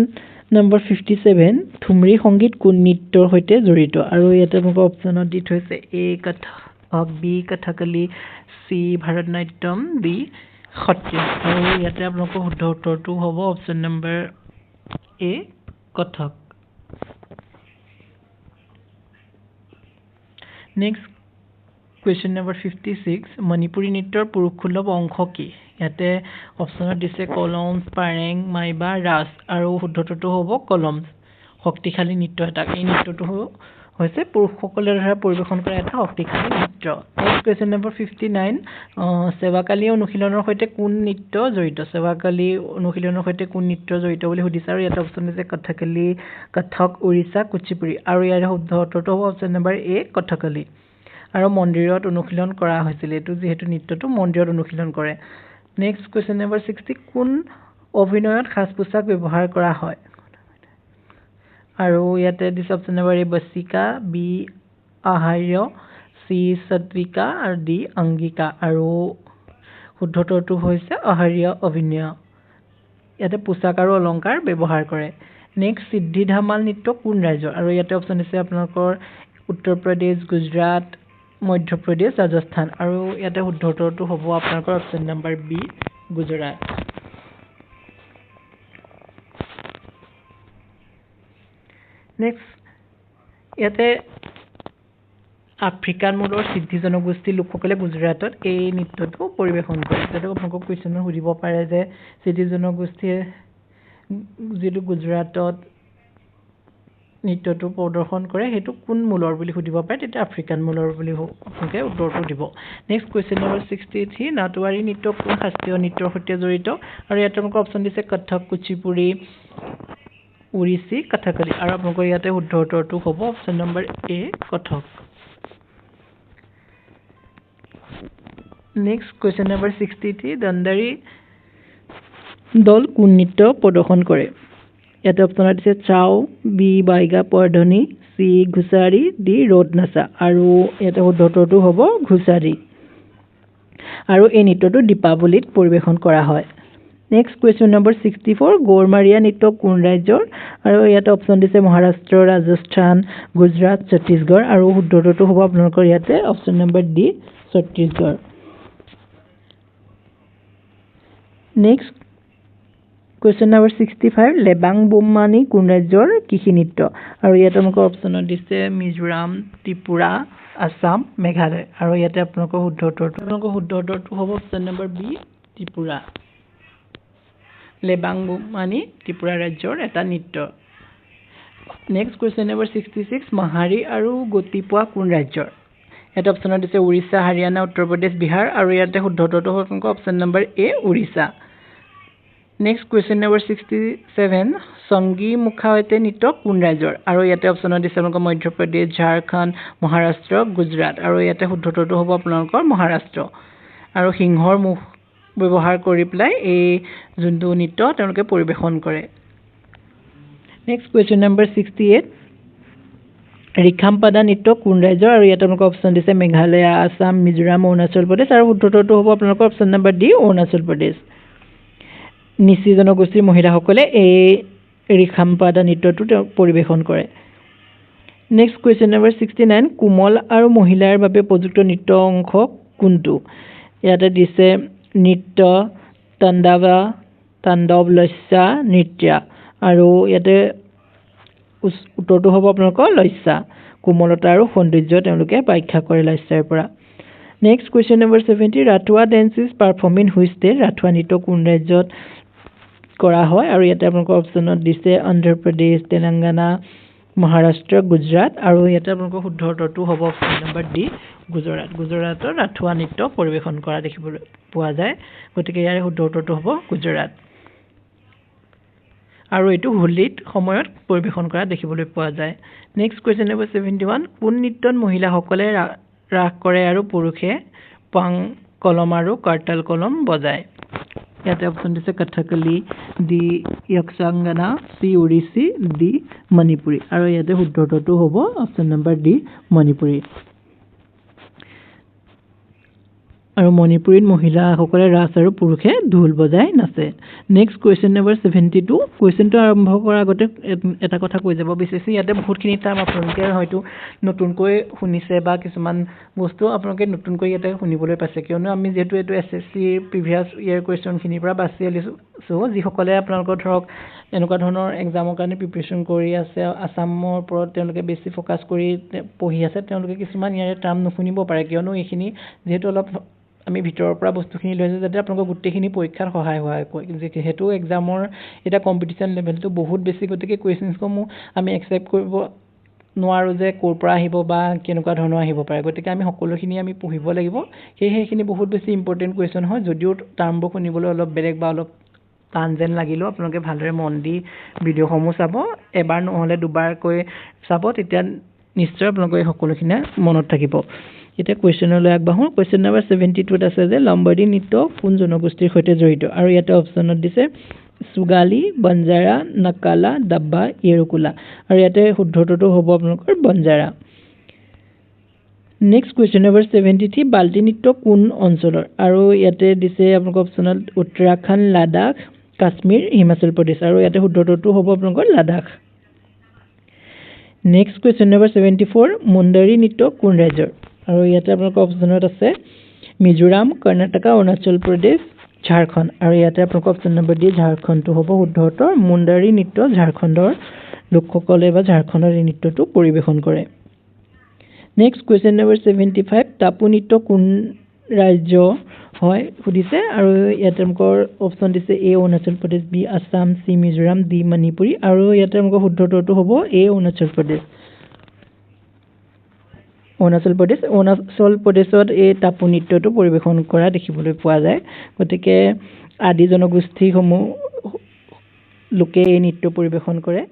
number 57 thumri সংগীত কোন নৃত্যৰ সৈতে জড়িত আৰু ইয়াতে আপোনালোকৰ অপশ্যনত দি থৈছে A Kathak B Kathakali C Bharatanatyam D Sattriya আৰু ইয়াতে আপোনালোকৰ শুদ্ধ উত্তৰটো হ'ব option number A Kathak next question number 56 Manipuri নৃত্যৰ পুৰুষসুলভ অংশ কি ইয়াতে অপশ্যনত দিছে কলমছ পাৰেং মাইবা ৰাছ আৰু শুদ্ধটোতো হ'ব কলমছ শক্তিশালী নৃত্য এটা এই নৃত্যটো হৈছে পুৰুষসকলে দ্বাৰা পৰিৱেশন কৰা এটা শক্তিশালী নৃত্য নেক্সট কুৱেশ্যন নম্বৰ 59 সেৱাকালী অনুশীলনৰ সৈতে কোন নৃত্য জড়িত সেৱাকালী অনুশীলনৰ সৈতে কোন নৃত্য জড়িত বুলি সুধিছে আৰু ইয়াতে অপশ্যন দিছে কথকলী কথক উৰিষ্যা কুচিপুড়ি আৰু ইয়াৰ শুদ্ধ উত্তৰটো হ'ব অপশ্যন নম্বৰ এ কথকলী আৰু মন্দিৰত অনুশীলন কৰা হৈছিল এইটো যেহেতু নৃত্যটো মন্দিৰত অনুশীলন কৰে নেক্সট কুৱেশ্যন নম্বৰ 60 কোন অভিনয়ত সাজ পোছাক ব্যৱহাৰ কৰা হয় আৰু ইয়াতে দিছে অপশ্যন নম্বৰ এ বসিকা বি আহাৰ্য চি সত্বিকা আৰু ডি অংগিকা আৰু শুদ্ধ উত্তৰটো হৈছে আহাৰ্য অভিনয় ইয়াতে পোছাক আৰু অলংকাৰ ব্যৱহাৰ কৰে নেক্সট সিদ্ধি ধামাল নৃত্য কোন ৰাজ্যৰ আৰু ইয়াতে অপশ্যন দিছে আপোনালোকৰ উত্তৰ প্ৰদেশ গুজৰাট মধ্য প্ৰদেশ ৰাজস্থান আৰু ইয়াতে শুদ্ধ উত্তৰটো হ'ব আপোনালোকৰ option number B Gujarat next ইয়াতে আফ্ৰিকান মূলৰ সিদ্ধি জনগোষ্ঠীৰ লোকসকলে গুজৰাটত এই নৃত্যটো পৰিৱেশন কৰে যাতে আপোনালোকক কুৱেশ্যনত সুধিব পাৰে যে সিদ্ধি জনগোষ্ঠীয়ে যিটো গুজৰাটত নৃত্যটো প্ৰদৰ্শন কৰে সেইটো কোন মূলৰ বুলি সুধিব পাৰে তেতিয়া আফ্ৰিকান মূলৰ বুলি আপোনালোকে উত্তৰটো দিব নেক্সট কুৱেশ্যন নম্বৰ 63 নাটুৱাৰী নৃত্য কোন শাস্ত্ৰীয় নৃত্যৰ সৈতে জড়িত আৰু ইয়াতে আপোনালোকক অপশ্যন দিছে কথক কুচিপুড়ি উৰিষ্যি কথকলী আৰু আপোনালোকৰ ইয়াতে শুদ্ধ উত্তৰটো হ'ব option number A Kathak next question number 63 দণ্ডাৰী দল কোন নৃত্য প্ৰদৰ্শন কৰে ইয়াতে অপশ্যনত দিছে চাও বি বাইগা পৰধনী চি ঘুচাৰী ডি ৰ'দ নাচা আৰু ইয়াতে শুদ্ধ উত্তৰটো হ'ব ঘুচাৰী আৰু এই নৃত্যটো দীপাৱলীত পৰিৱেশন কৰা হয় নেক্সট কুৱেশ্যন নম্বৰ 64 গৌৰমাৰীয়া নৃত্য কোন ৰাজ্যৰ আৰু ইয়াতে অপশ্যন দিছে মহাৰাষ্ট্ৰ ৰাজস্থান গুজৰাট ছত্তীশগড় আৰু শুদ্ধ উত্তৰটো হ'ব আপোনালোকৰ ইয়াতে option number D Chhattisgarh next question number 65 Lebang Boomani কোন ৰাজ্যৰ কৃষি নৃত্য আৰু ইয়াতে আপোনালোকৰ অপশ্যনত দিছে মিজোৰাম ত্ৰিপুৰা আসাম মেঘালয় আৰু ইয়াতে আপোনালোকৰ শুদ্ধ উত্তৰটো হ'ব option number B Tripura Lebang Boomani Tripura ৰাজ্যৰ এটা নৃত্য নেক্সট কুৱেশ্যন নম্বৰ 66 মাহাৰী আৰু গতিপোৱা কোন ৰাজ্যৰ এটা অপশ্যনত দিছে উৰিষ্যা হাৰিয়ানা উত্তৰ প্ৰদেশ বিহাৰ আৰু ইয়াতে শুদ্ধ উত্তৰটো হ'ব আপোনালোকৰ অপশ্যন নম্বৰ এ উৰিষ্যা নেক্সট কুৱেশ্যন নম্বৰ 67 সংগী মুখাৱতী নৃত্য কোন ৰাজ্যৰ আৰু ইয়াতে অপশ্যনত দিছে আপোনালোকৰ মধ্য প্ৰদেশ ঝাৰখণ্ড মহাৰাষ্ট্ৰ গুজৰাট আৰু ইয়াতে শুদ্ধ উত্তৰটো হ'ব আপোনালোকৰ মহাৰাষ্ট্ৰ আৰু সিংহৰ মুখ ব্যৱহাৰ কৰি পেলাই এই যোনটো নৃত্য তেওঁলোকে পৰিৱেশন কৰে নেক্সট কুৱেশ্যন নম্বৰ 68 ৰিখাম্পাদা নৃত্য কোন ৰাজ্যৰ আৰু ইয়াতে আপোনালোকৰ অপশ্যন দিছে মেঘালয় আসাম মিজোৰাম অৰুণাচল প্ৰদেশ আৰু শুদ্ধ উত্তৰটো হ'ব আপোনালোকৰ option number D Arunachal Pradesh নিচি জনগোষ্ঠীৰ মহিলাসকলে এই ৰিখাম্পাদা নৃত্যটো পৰিৱেশন কৰে নেক্সট কুৱেশ্যন নম্বৰ 69 কোমল আৰু মহিলাৰ বাবে উপযুক্ত নৃত্য অংশ কোনটো ইয়াতে দিছে নৃত্য তাণ্ডৱ লস্যা নৃত্য আৰু ইয়াতে উত্তৰটো হ'ব আপোনালোকৰ লস্যা কোমলতা আৰু সৌন্দৰ্য তেওঁলোকে ব্যাখ্যা কৰে লস্যাৰ পৰা next question number 70 Rathua dance is perform in which state Rathua নৃত্য কোন ৰাজ্যত কৰা হয় আৰু ইয়াতে আপোনালোকৰ অপশ্যনত দিছে অন্ধ্ৰ প্ৰদেশ তেলেংগানা মহাৰাষ্ট্ৰ গুজৰাট আৰু ইয়াতে আপোনালোকৰ শুদ্ধ উত্তৰটো হ'ব অপশ্যন নম্বৰ ডি গুজৰাটৰ ৰাঠুৱা নৃত্য পৰিৱেশন কৰা দেখিবলৈ পোৱা যায় গতিকে ইয়াৰ শুদ্ধ উত্তৰটো হ'ব গুজৰাট আৰু এইটো হোলীত সময়ত পৰিৱেশন কৰা দেখিবলৈ পোৱা যায় নেক্সট কুৱেশ্যন নম্বৰ 71 কোন নৃত্যত মহিলাসকলে ৰাস কৰে আৰু পুৰুষে পাং কলম আৰু কাৰ্তাল কলম বজায় ইয়াতে অপশ্যন দিছে Kathakali D য়ক্ষগানা C Odissi D Manipuri আৰু ইয়াতে শুদ্ধ উত্তৰটো হ'ব অপশ্যন নম্বৰ ডি মণিপুৰী আৰু মণিপুৰীত মহিলাসকলে ৰাছ আৰু পুৰুষে ঢোল বজাই নাচে নেক্সট কুৱেশ্যন নম্বৰ 72 কুৱেশ্যনটো আৰম্ভ কৰাৰ আগতে এটা কথা কৈ যাব বিচাৰিছোঁ ইয়াতে বহুতখিনি টাৰ্ম আপোনালোকে হয়তো নতুনকৈ শুনিছে বা কিছুমান বস্তু আপোনালোকে নতুনকৈ ইয়াতে শুনিবলৈ পাইছে কিয়নো আমি যেহেতু এইটো এছএছচিৰ প্ৰিভিয়াছ ইয়েৰ কুৱেশ্যনখিনিৰ পৰা বাছি আনিছোঁ যিসকলে আপোনালোকৰ ধৰক এনেকুৱা ধৰণৰ এক্সামৰ কাৰণে প্ৰিপেৰেশ্যন কৰি আছে আছামৰ ওপৰত তেওঁলোকে বেছি ফ'কাছ কৰি পঢ়ি আছে তেওঁলোকে কিছুমান ইয়াৰে টাৰ্ম নুশুনিব পাৰে কিয়নো এইখিনি যিহেতু অলপ আমি ভিতৰৰ পৰা বস্তুখিনি লৈছোঁ যাতে আপোনালোকৰ গোটেইখিনি পৰীক্ষাত সহায় হয় যিহেতু এক্সামৰ এটা কম্পিটিশ্যন লেভেলটো বহুত বেছি গতিকে কুৱেশ্যনসমূহ আমি একচেপ্ট কৰিব নোৱাৰোঁ যে ক'ৰ পৰা আহিব বা কেনেকুৱা ধৰণৰ আহিব পাৰে গতিকে আমি সকলোখিনি আমি পঢ়িব লাগিব সেইখিনি বহুত বেছি ইম্পৰ্টেণ্ট কুৱেশ্যন হয় যদিও টাৰ্মবোৰ শুনিবলৈ অলপ বেলেগ বা অলপ টান যেন লাগিলেও আপোনালোকে ভালদৰে মন দি ভিডিঅ'সমূহ চাব এবাৰ নহ'লে দুবাৰকৈ চাব তেতিয়া নিশ্চয় আপোনালোকৰ এই সকলোখিনি মনত থাকিব এতিয়া কুৱেশ্যনলৈ আগবাঢ়ো কুৱেশ্যন নম্বৰ 72ত আছে যে লম্বাৰ্ডি নৃত্য কোন জনগোষ্ঠীৰ সৈতে জড়িত আৰু ইয়াতে অপশ্যনত দিছে সুগালী বঞ্জাৰা নকালা ডাব্বা ইয়েৰুকুলা আৰু ইয়াতে শুদ্ধটোতো হ'ব আপোনালোকৰ বঞ্জাৰা নেক্সট কুৱেশ্যন নম্বৰ 73 বাল্টি নৃত্য কোন অঞ্চলৰ আৰু ইয়াতে দিছে আপোনালোকৰ অপশ্যনত উত্তৰাখণ্ড লাডাখ কাশ্মীৰ হিমাচল প্ৰদেশ আৰু ইয়াতে শুদ্ধটোতো হ'ব আপোনালোকৰ Ladakh next question number 74 Mundari নৃত্য কোন ৰাজ্যৰ আৰু ইয়াতে আপোনালোকৰ অপশ্যনত আছে মিজোৰাম কৰ্ণাটকা অৰুণাচল প্ৰদেশ ঝাৰখণ্ড আৰু ইয়াতে আপোনালোকৰ অপশ্যন নম্বৰ ডি ঝাৰখণ্ডটো হ'ব শুদ্ধ উত্তৰ মুণ্ডাৰী নৃত্য ঝাৰখণ্ডৰ লোকসকলে বা ঝাৰখণ্ডৰ এই নৃত্যটো পৰিৱেশন কৰে নেক্সট কুৱেশ্যন নম্বৰ 75 টাপু নৃত্য কোন ৰাজ্য হয় সুধিছে আৰু ইয়াতে আপোনালোকৰ অপশ্যন দিছে A Arunachal Pradesh B Assam C Mizoram D Manipuri আৰু ইয়াতে আপোনালোকৰ শুদ্ধটো হ'ব এ অৰুণাচল প্ৰদেশত এই টাপু নৃত্যটো পৰিৱেশন কৰা দেখিবলৈ পোৱা যায় গতিকে আদি জনগোষ্ঠীসমূহ লোকে এই নৃত্য পৰিৱেশন কৰে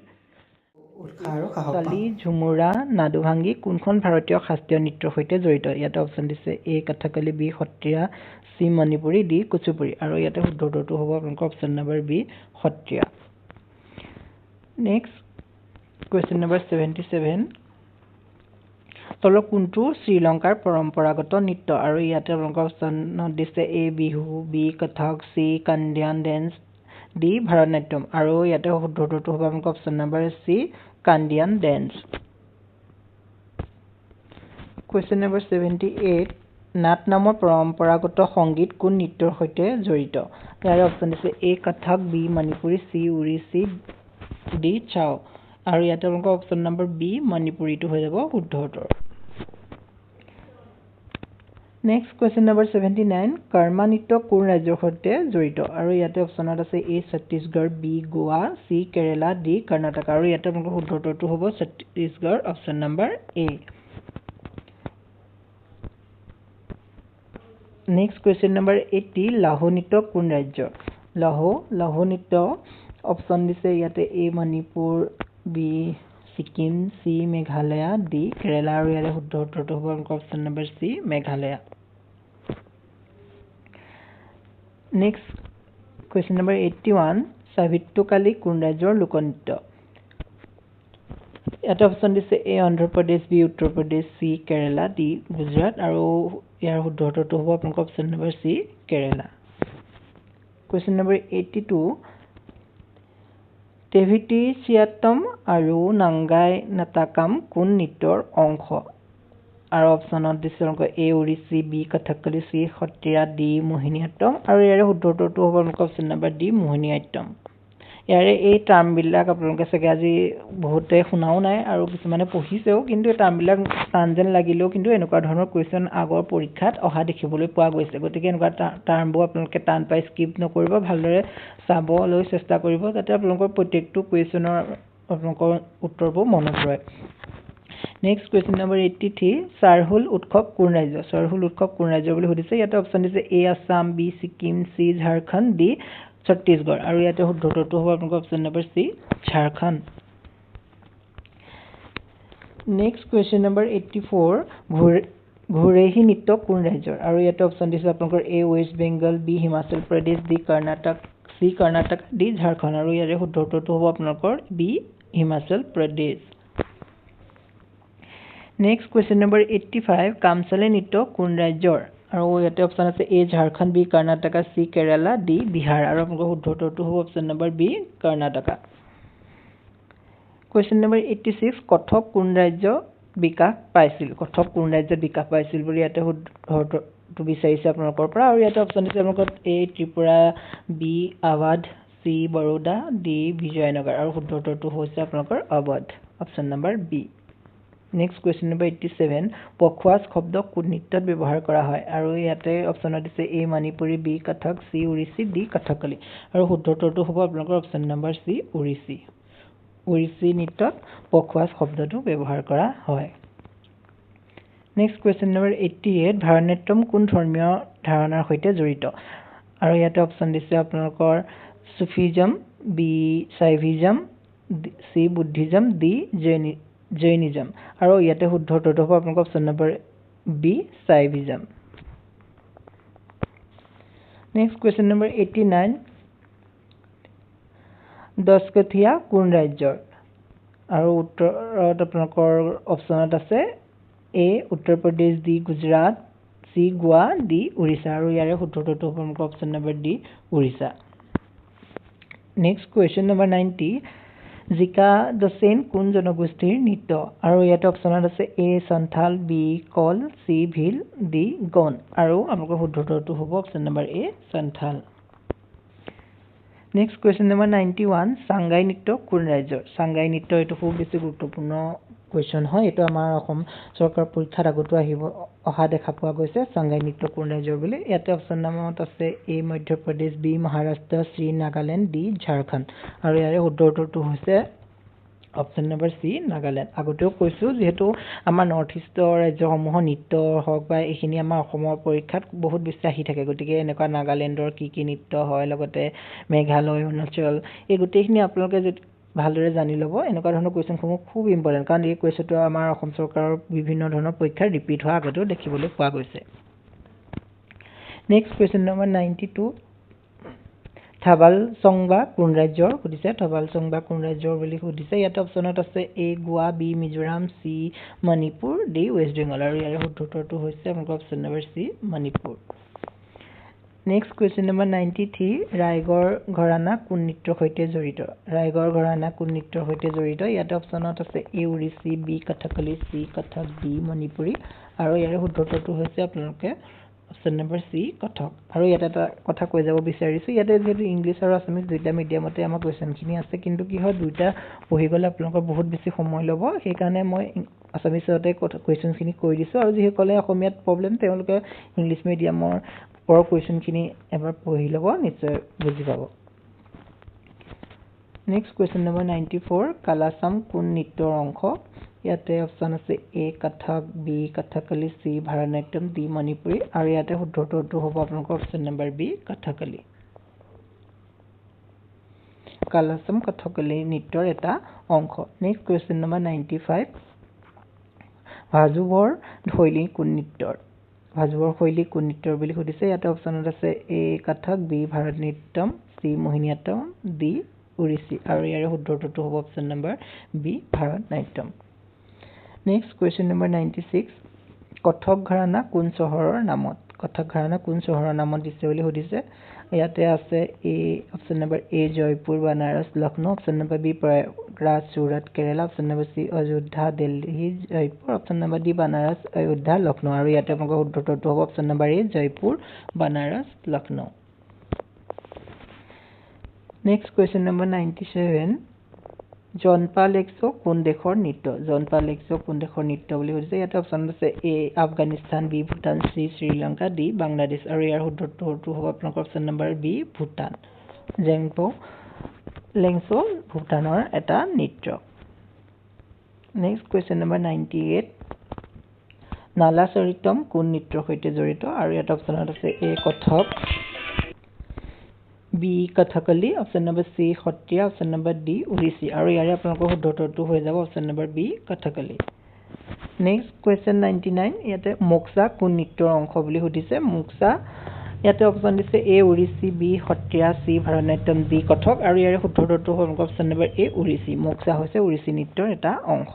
চালি ঝুমুৰা নাদুভাংগী কোনখন ভাৰতীয় শাস্ত্ৰীয় নৃত্যৰ সৈতে জড়িত ইয়াতে অপশ্যন দিছে A Kathakali B Sattriya C Manipuri D Kuchipudi আৰু ইয়াতে শুদ্ধটো হ'ব আপোনালোকৰ option number B Sattriya next question number 77 তলৰ কোনটো শ্ৰীলংকাৰ পৰম্পৰাগত নৃত্য আৰু ইয়াতে আপোনালোকৰ অপশ্যনত দিছে A Bihu B Kathak C Kandyan dance D Bharatanatyam আৰু ইয়াতে শুদ্ধটো হ'ব আপোনালোকৰ option number C Kandyan dance question number 78 নাট নামৰ পৰম্পৰাগত সংগীত কোন নৃত্যৰ সৈতে জড়িত ইয়াৰে অপশ্যন দিছে A Kathak B Manipuri C Odissi D Chhau আৰু ইয়াতে আপোনালোকৰ অপশ্যন নম্বৰ বি মণিপুৰীটো হৈ যাব শুদ্ধ উত্তৰ নেক্সট কুৱেশ্যন নম্বৰ 79 কৰ্মা নৃত্য কোন ৰাজ্যৰ সৈতে জড়িত আৰু ইয়াতে অপশ্যনত আছে এ ছত্তীশগড় বি গোৱা চি কেৰেলা ডি কৰ্ণাটক আৰু ইয়াতে আপোনালোকৰ শুদ্ধটো হ'ব ছত্তীশগড় অপশ্যন নম্বৰ এ নেক্সট কুৱেশ্যন নম্বৰ 80 লাহু নৃত্য কোন ৰাজ্যৰ লাহু নৃত্য অপশ্যন দিছে ইয়াতে A Manipur B Sikkim C Meghalaya D Kerala আৰু ইয়াৰে শুদ্ধ উত্তৰটো হ'ব আপোনালোকৰ option number C Meghalaya next question number 81 সাবিত্তুকালী কোন ৰাজ্যৰ লোকনৃত্য ইয়াতে অপশ্যন দিছে এ অন্ধ্ৰপ্ৰদেশ বি উত্তৰ প্ৰদেশ চি কেৰেলা ডি গুজৰাট আৰু ইয়াৰ শুদ্ধ উত্তৰটো হ'ব আপোনালোকৰ অপশ্যন নম্বৰ চি কেৰেলা কুৱেশ্যন নম্বৰ 82 টেভিটি চিয়াত্তম আৰু নাংগাই নাটাকাম কোন নৃত্যৰ অংশ আৰু অপশ্যনত দিছে আপোনালোকৰ A Odissi B Kathakali C Sattriya D Mohiniyattam আৰু ইয়াৰে শুদ্ধ উত্তৰটো হ'ব আপোনালোকৰ অপশ্যন নম্বৰ ডি মোহিনীঅট্টম ইয়াৰে এই টাৰ্মবিলাক আপোনালোকে চাগে আজি বহুতে শুনাও নাই আৰু কিছুমানে পঢ়িছেও কিন্তু এই টাৰ্মবিলাক টান যেন লাগিলেও কিন্তু এনেকুৱা ধৰণৰ কুৱেশ্যন আগৰ পৰীক্ষাত অহা দেখিবলৈ পোৱা গৈছে গতিকে এনেকুৱা টাৰ্মবোৰ আপোনালোকে টান পাই স্কিপ নকৰিব ভালদৰে চাবলৈ চেষ্টা কৰিব যাতে আপোনালোকৰ প্ৰত্যেকটো কুৱেশ্যনৰ আপোনালোকৰ উত্তৰবোৰ মনত ৰয় নেক্সট কুৱেশ্যন নম্বৰ 83 চাৰহুল উৎসৱ কোন ৰাজ্য বুলি সুধিছে ইয়াতে অপশ্যন দিছে A Assam B Sikkim C Jharkhand D Chhattisgarh আৰু ইয়াতে শুদ্ধটো হ'ব আপোনালোকৰ option number C Jharkhand next question number 84 Ghurehi নৃত্য কোন ৰাজ্যৰ আৰু ইয়াতে অপশ্যন দিছে আপোনালোকৰ A West Bengal B Himachal Pradesh D Karnataka C Karnataka D Jharkhand আৰু ইয়াৰে শুদ্ধটো হ'ব আপোনালোকৰ B Himachal Pradesh next question number 85 Kamsale নৃত্য কোন ৰাজ্যৰ আৰু ইয়াতে অপশ্যন আছে A Jharkhand B Karnataka C Kerala D Bihar আৰু আপোনালোকৰ শুদ্ধটো হ'ব option number B Karnataka question number 86 Kathak কোন ৰাজ্যত বিকাশ পাইছিল বুলি ইয়াতে শুদ্ধটো বিচাৰিছে আপোনালোকৰ পৰা আৰু ইয়াতে অপশ্যন দিছে আপোনালোকৰ A Tripura B Awadh C Baroda D Vijayanagar আৰু শুদ্ধটো হৈছে আপোনালোকৰ Awadh option number B next question number 87 পখৱাজ শব্দ কোন নৃত্যত ব্যৱহাৰ কৰা হয় আৰু ইয়াতে অপশ্যনত দিছে A Manipuri B Kathak C Odissi D Kathakali আৰু শুদ্ধ উত্তৰটো হ'ব আপোনালোকৰ option number C Odissi Odissi নৃত্যত পখৱাজ শব্দটো ব্যৱহাৰ কৰা হয় নেক্সট কুৱেশ্যন নম্বৰ 88 ভাৰতনাট্যম কোন ধৰ্মীয় ধাৰণাৰ সৈতে জড়িত আৰু ইয়াতে অপশ্যন দিছে আপোনালোকৰ Sufism B Shaivism C Buddhism D Jainism আৰু ইয়াতে শুদ্ধ উত্তৰটো হ'ব আপোনালোকৰ option number B Shaivism next question number 89 Dashakathia কোন ৰাজ্যৰ আৰু উত্তৰত আপোনালোকৰ অপশ্যনত আছে A Uttar Pradesh D Gujarat C Goa D Orissa আৰু ইয়াৰে শুদ্ধ উত্তৰটো হ'ব আপোনালোকৰ option number D Orissa next question number 90 জিকা দছেন কোন জনগোষ্ঠীৰ নৃত্য আৰু ইয়াতে অপশ্যনত আছে এ Santhal be call C Bhil D গণ আৰু আপোনালোকৰ শুদ্ধ উত্তৰটো হ'ব অপশ্যন নম্বৰ এ Santhal next question number 91 Sangai নৃত্য কোন ৰাজ্যৰ সাংগাই নৃত্য এইটো খুব বেছি গুৰুত্বপূৰ্ণ কুৱেশ্যন হয় এইটো আমাৰ অসম চৰকাৰ পৰীক্ষাত আগতো অহা দেখা পোৱা গৈছে সাংগাই নৃত্য কোন ৰাজ্যৰ বুলি ইয়াতে অপশ্যন নম্বৰত আছে A Madhya Pradesh B Maharashtra C Nagaland D Jharkhand আৰু ইয়াৰে শুদ্ধ উত্তৰটো হৈছে অপশ্যন নম্বৰ চি নাগালেণ্ড আগতেও কৈছোঁ যিহেতু আমাৰ নৰ্থ ইষ্টৰ ৰাজ্যসমূহৰ নৃত্য হওক বা এইখিনি আমাৰ অসমৰ পৰীক্ষাত বহুত বেছি আহি থাকে গতিকে এনেকুৱা নাগালেণ্ডৰ কি নৃত্য হয় লগতে মেঘালয় অৰুণাচল এই গোটেইখিনি আপোনালোকে যদি ভালদৰে জানি ল'ব এনেকুৱা ধৰণৰ কুৱেশ্যনসমূহ খুব ইম্পৰ্টেণ্ট কাৰণ এই কুৱেশ্যনটো আমাৰ অসম চৰকাৰৰ বিভিন্ন ধৰণৰ পৰীক্ষাৰ ৰিপিট হোৱা আগতেও দেখিবলৈ পোৱা গৈছে নেক্সট কুৱেশ্যন নম্বৰ 92 থাবাল সংবা কোন ৰাজ্যৰ সুধিছে থাবাল সংবা কোন ৰাজ্যৰ বুলি সুধিছে ইয়াতে অপশ্যনত আছে A Goa B Mizoram C Manipur D West Bengal আৰু ইয়াৰে শুদ্ধ উত্তৰটো হৈছে আপোনালোকৰ option number C Manipur next question number 93 Raigarh gharana কোন নৃত্যৰ সৈতে জড়িত ৰায়গড় ঘৰানা কোন নৃত্যৰ সৈতে জড়িত ইয়াতে অপশ্যনত আছে A Odissi B Kathakali C Kathak D Manipuri আৰু ইয়াৰে শুদ্ধ উত্তৰটো হৈছে আপোনালোকে অপশ্যন নম্বৰ চি কথক আৰু ইয়াতে এটা কথা কৈ যাব বিচাৰিছোঁ ইয়াতে যিহেতু ইংলিছ আৰু আছামিজ দুইটা মিডিয়ামতে আমাৰ কুৱেশ্যনখিনি আছে কিন্তু কি হয় দুইটা পঢ়ি গ'লে আপোনালোকৰ বহুত বেছি সময় ল'ব সেইকাৰণে মই আছামিজতে কুৱেশ্যনখিনি কৈ দিছোঁ আৰু যিসকলে অসমীয়াত প্ৰব্লেম তেওঁলোকে ইংলিছ মিডিয়ামৰ ওপৰৰ কুৱেশ্যনখিনি এবাৰ পঢ়ি ল'ব নিশ্চয় বুজি পাব নেক্সট কুৱেশ্যন নম্বৰ 94 কালাচাম কোন নৃত্যৰ অংশ ইয়াতে অপশ্যন আছে A Kathak B Kathakali C Bharatanatyam D Manipuri আৰু ইয়াতে শুদ্ধ উত্তৰটো হ'ব আপোনালোকৰ option number B Kathakali Kalasam Kathakali নৃত্যৰ এটা অংশ নেক্সট কুৱেশ্যন নম্বৰ 95 ভাজুবৰ শৈলী কোন নৃত্যৰ ভাজুবৰ শৈলী কোন নৃত্যৰ বুলি সুধিছে ইয়াতে অপশ্যনত আছে A Kathak B Bharatanatyam C Mohiniyattam D Odissi আৰু ইয়াৰে শুদ্ধ উত্তৰটো হ'ব option number B Bharatanatyam next question number 96 Kathak gharana কোন চহৰৰ নামত কথক ঘৰানা কোন চহৰৰ নামত দিছে বুলি সুধিছে ইয়াতে আছে A option number A Jaipur Banaras Lucknow option number B Prayagraj Surat Kerala option number C Ayodhya Delhi Jaipur option number D Banaras Ayodhya Lucknow আৰু ইয়াতে আপোনালোকৰ শুদ্ধ উত্তৰটো হ'ব option number A Jaipur Banaras Lucknow next question number 97 জনপাল এক্সো কোন দেশৰ নৃত্য জনপাল এক্সো কোন দেশৰ নৃত্য বুলি সুধিছে ইয়াতে অপশ্যন আছে A Afghanistan B Bhutan C Sri Lanka D Bangladesh আৰু ইয়াৰ শুদ্ধ উত্তৰটো হ'ব আপোনালোকৰ অপশ্যন নম্বৰ বি ভূটান লেংছো ভূটানৰ এটা নৃত্য নেক্সট কুৱেশ্যন নম্বৰ 98 নালা চৰিতম কোন নৃত্যৰ সৈতে জড়িত আৰু ইয়াত অপশ্যনত আছে A Kathak B Kathakali option number C Sattriya option number D Odissi আৰু ইয়াৰে আপোনালোকৰ শুদ্ধ উত্তৰটো হৈ যাব option number B Kathakali next question 99 ইয়াতে মোক্সা কোন নৃত্যৰ অংশ বুলি সুধিছে মোক্সা ইয়াতে অপশ্যন দিছে A Odissi B Sattriya C Bharatanatyam D Kathak আৰু ইয়াৰে শুদ্ধ উত্তৰটো হ'ব option number A Odissi Moksha হৈছে উৰিষ্যি নৃত্যৰ এটা অংশ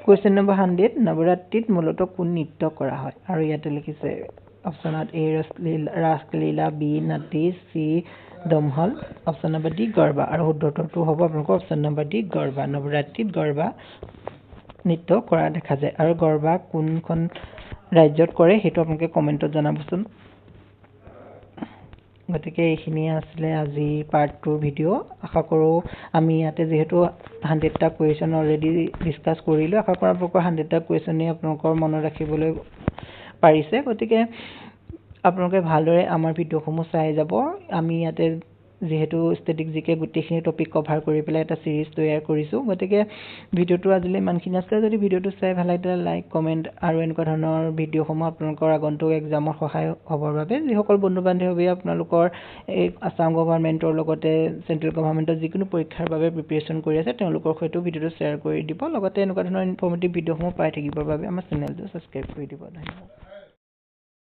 কুৱেশ্যন নম্বৰ 100 নৱৰাত্ৰিত মূলতঃ কোন নৃত্য কৰা হয় আৰু ইয়াতে লিখিছে অপশ্যনত এ ৰাসলীলা বি নাটী C দমহল option number D Garba আৰু শুদ্ধ উত্তৰটো হ'ব আপোনালোকৰ option number D Garba নৱৰাত্ৰিত Garba নৃত্য কৰা দেখা যায় আৰু গৰবা কোনখন ৰাজ্যত কৰে সেইটো আপোনালোকে কমেণ্টত জনাবচোন গতিকে এইখিনিয়ে আছিলে আজি পাৰ্ট 2 ভিডিঅ'। আশা কৰোঁ আমি ইয়াতে যিহেতু 100টা কুৱেশ্যন অলৰেডি ডিছকাছ কৰিলোঁ, আশা কৰোঁ আপোনালোকৰ 100টা কুৱেশ্যনেই আপোনালোকৰ মনত ৰাখিবলৈ পাৰিছে। গতিকে আপোনালোকে ভালদৰে আমাৰ ভিডিঅ'সমূহ চাই যাব। আমি ইয়াতে যিহেতু ষ্টেটিক জিকে গোটেইখিনি টপিক কভাৰ কৰি পেলাই এটা ছিৰিজ তৈয়াৰ কৰিছোঁ। গতিকে ভিডিঅ'টো আজিলৈ ইমানখিনি আছিলে। যদি ভিডিঅ'টো চাই ভাল লাগে তেতিয়া লাইক, কমেণ্ট আৰু এনেকুৱা ধৰণৰ ভিডিঅ'সমূহ আপোনালোকৰ আগন্তুক এক্সামৰ সহায় হ'বৰ বাবে যিসকল বন্ধু বান্ধৱী আপোনালোকৰ এই আছাম গভৰ্ণমেণ্টৰ লগতে চেণ্ট্ৰেল গভৰ্ণমেণ্টৰ যিকোনো পৰীক্ষাৰ বাবে প্ৰিপেৰেশ্যন কৰি আছে তেওঁলোকৰ সৈতেও ভিডিঅ'টো শ্বেয়াৰ কৰি দিব। লগতে এনেকুৱা ধৰণৰ ইনফৰ্মেটিভ ভিডিঅ'সমূহ পাই থাকিবৰ বাবে আমাৰ চেনেলটো ছাবস্ক্ৰাইব কৰি দিব। ধন্যবাদ।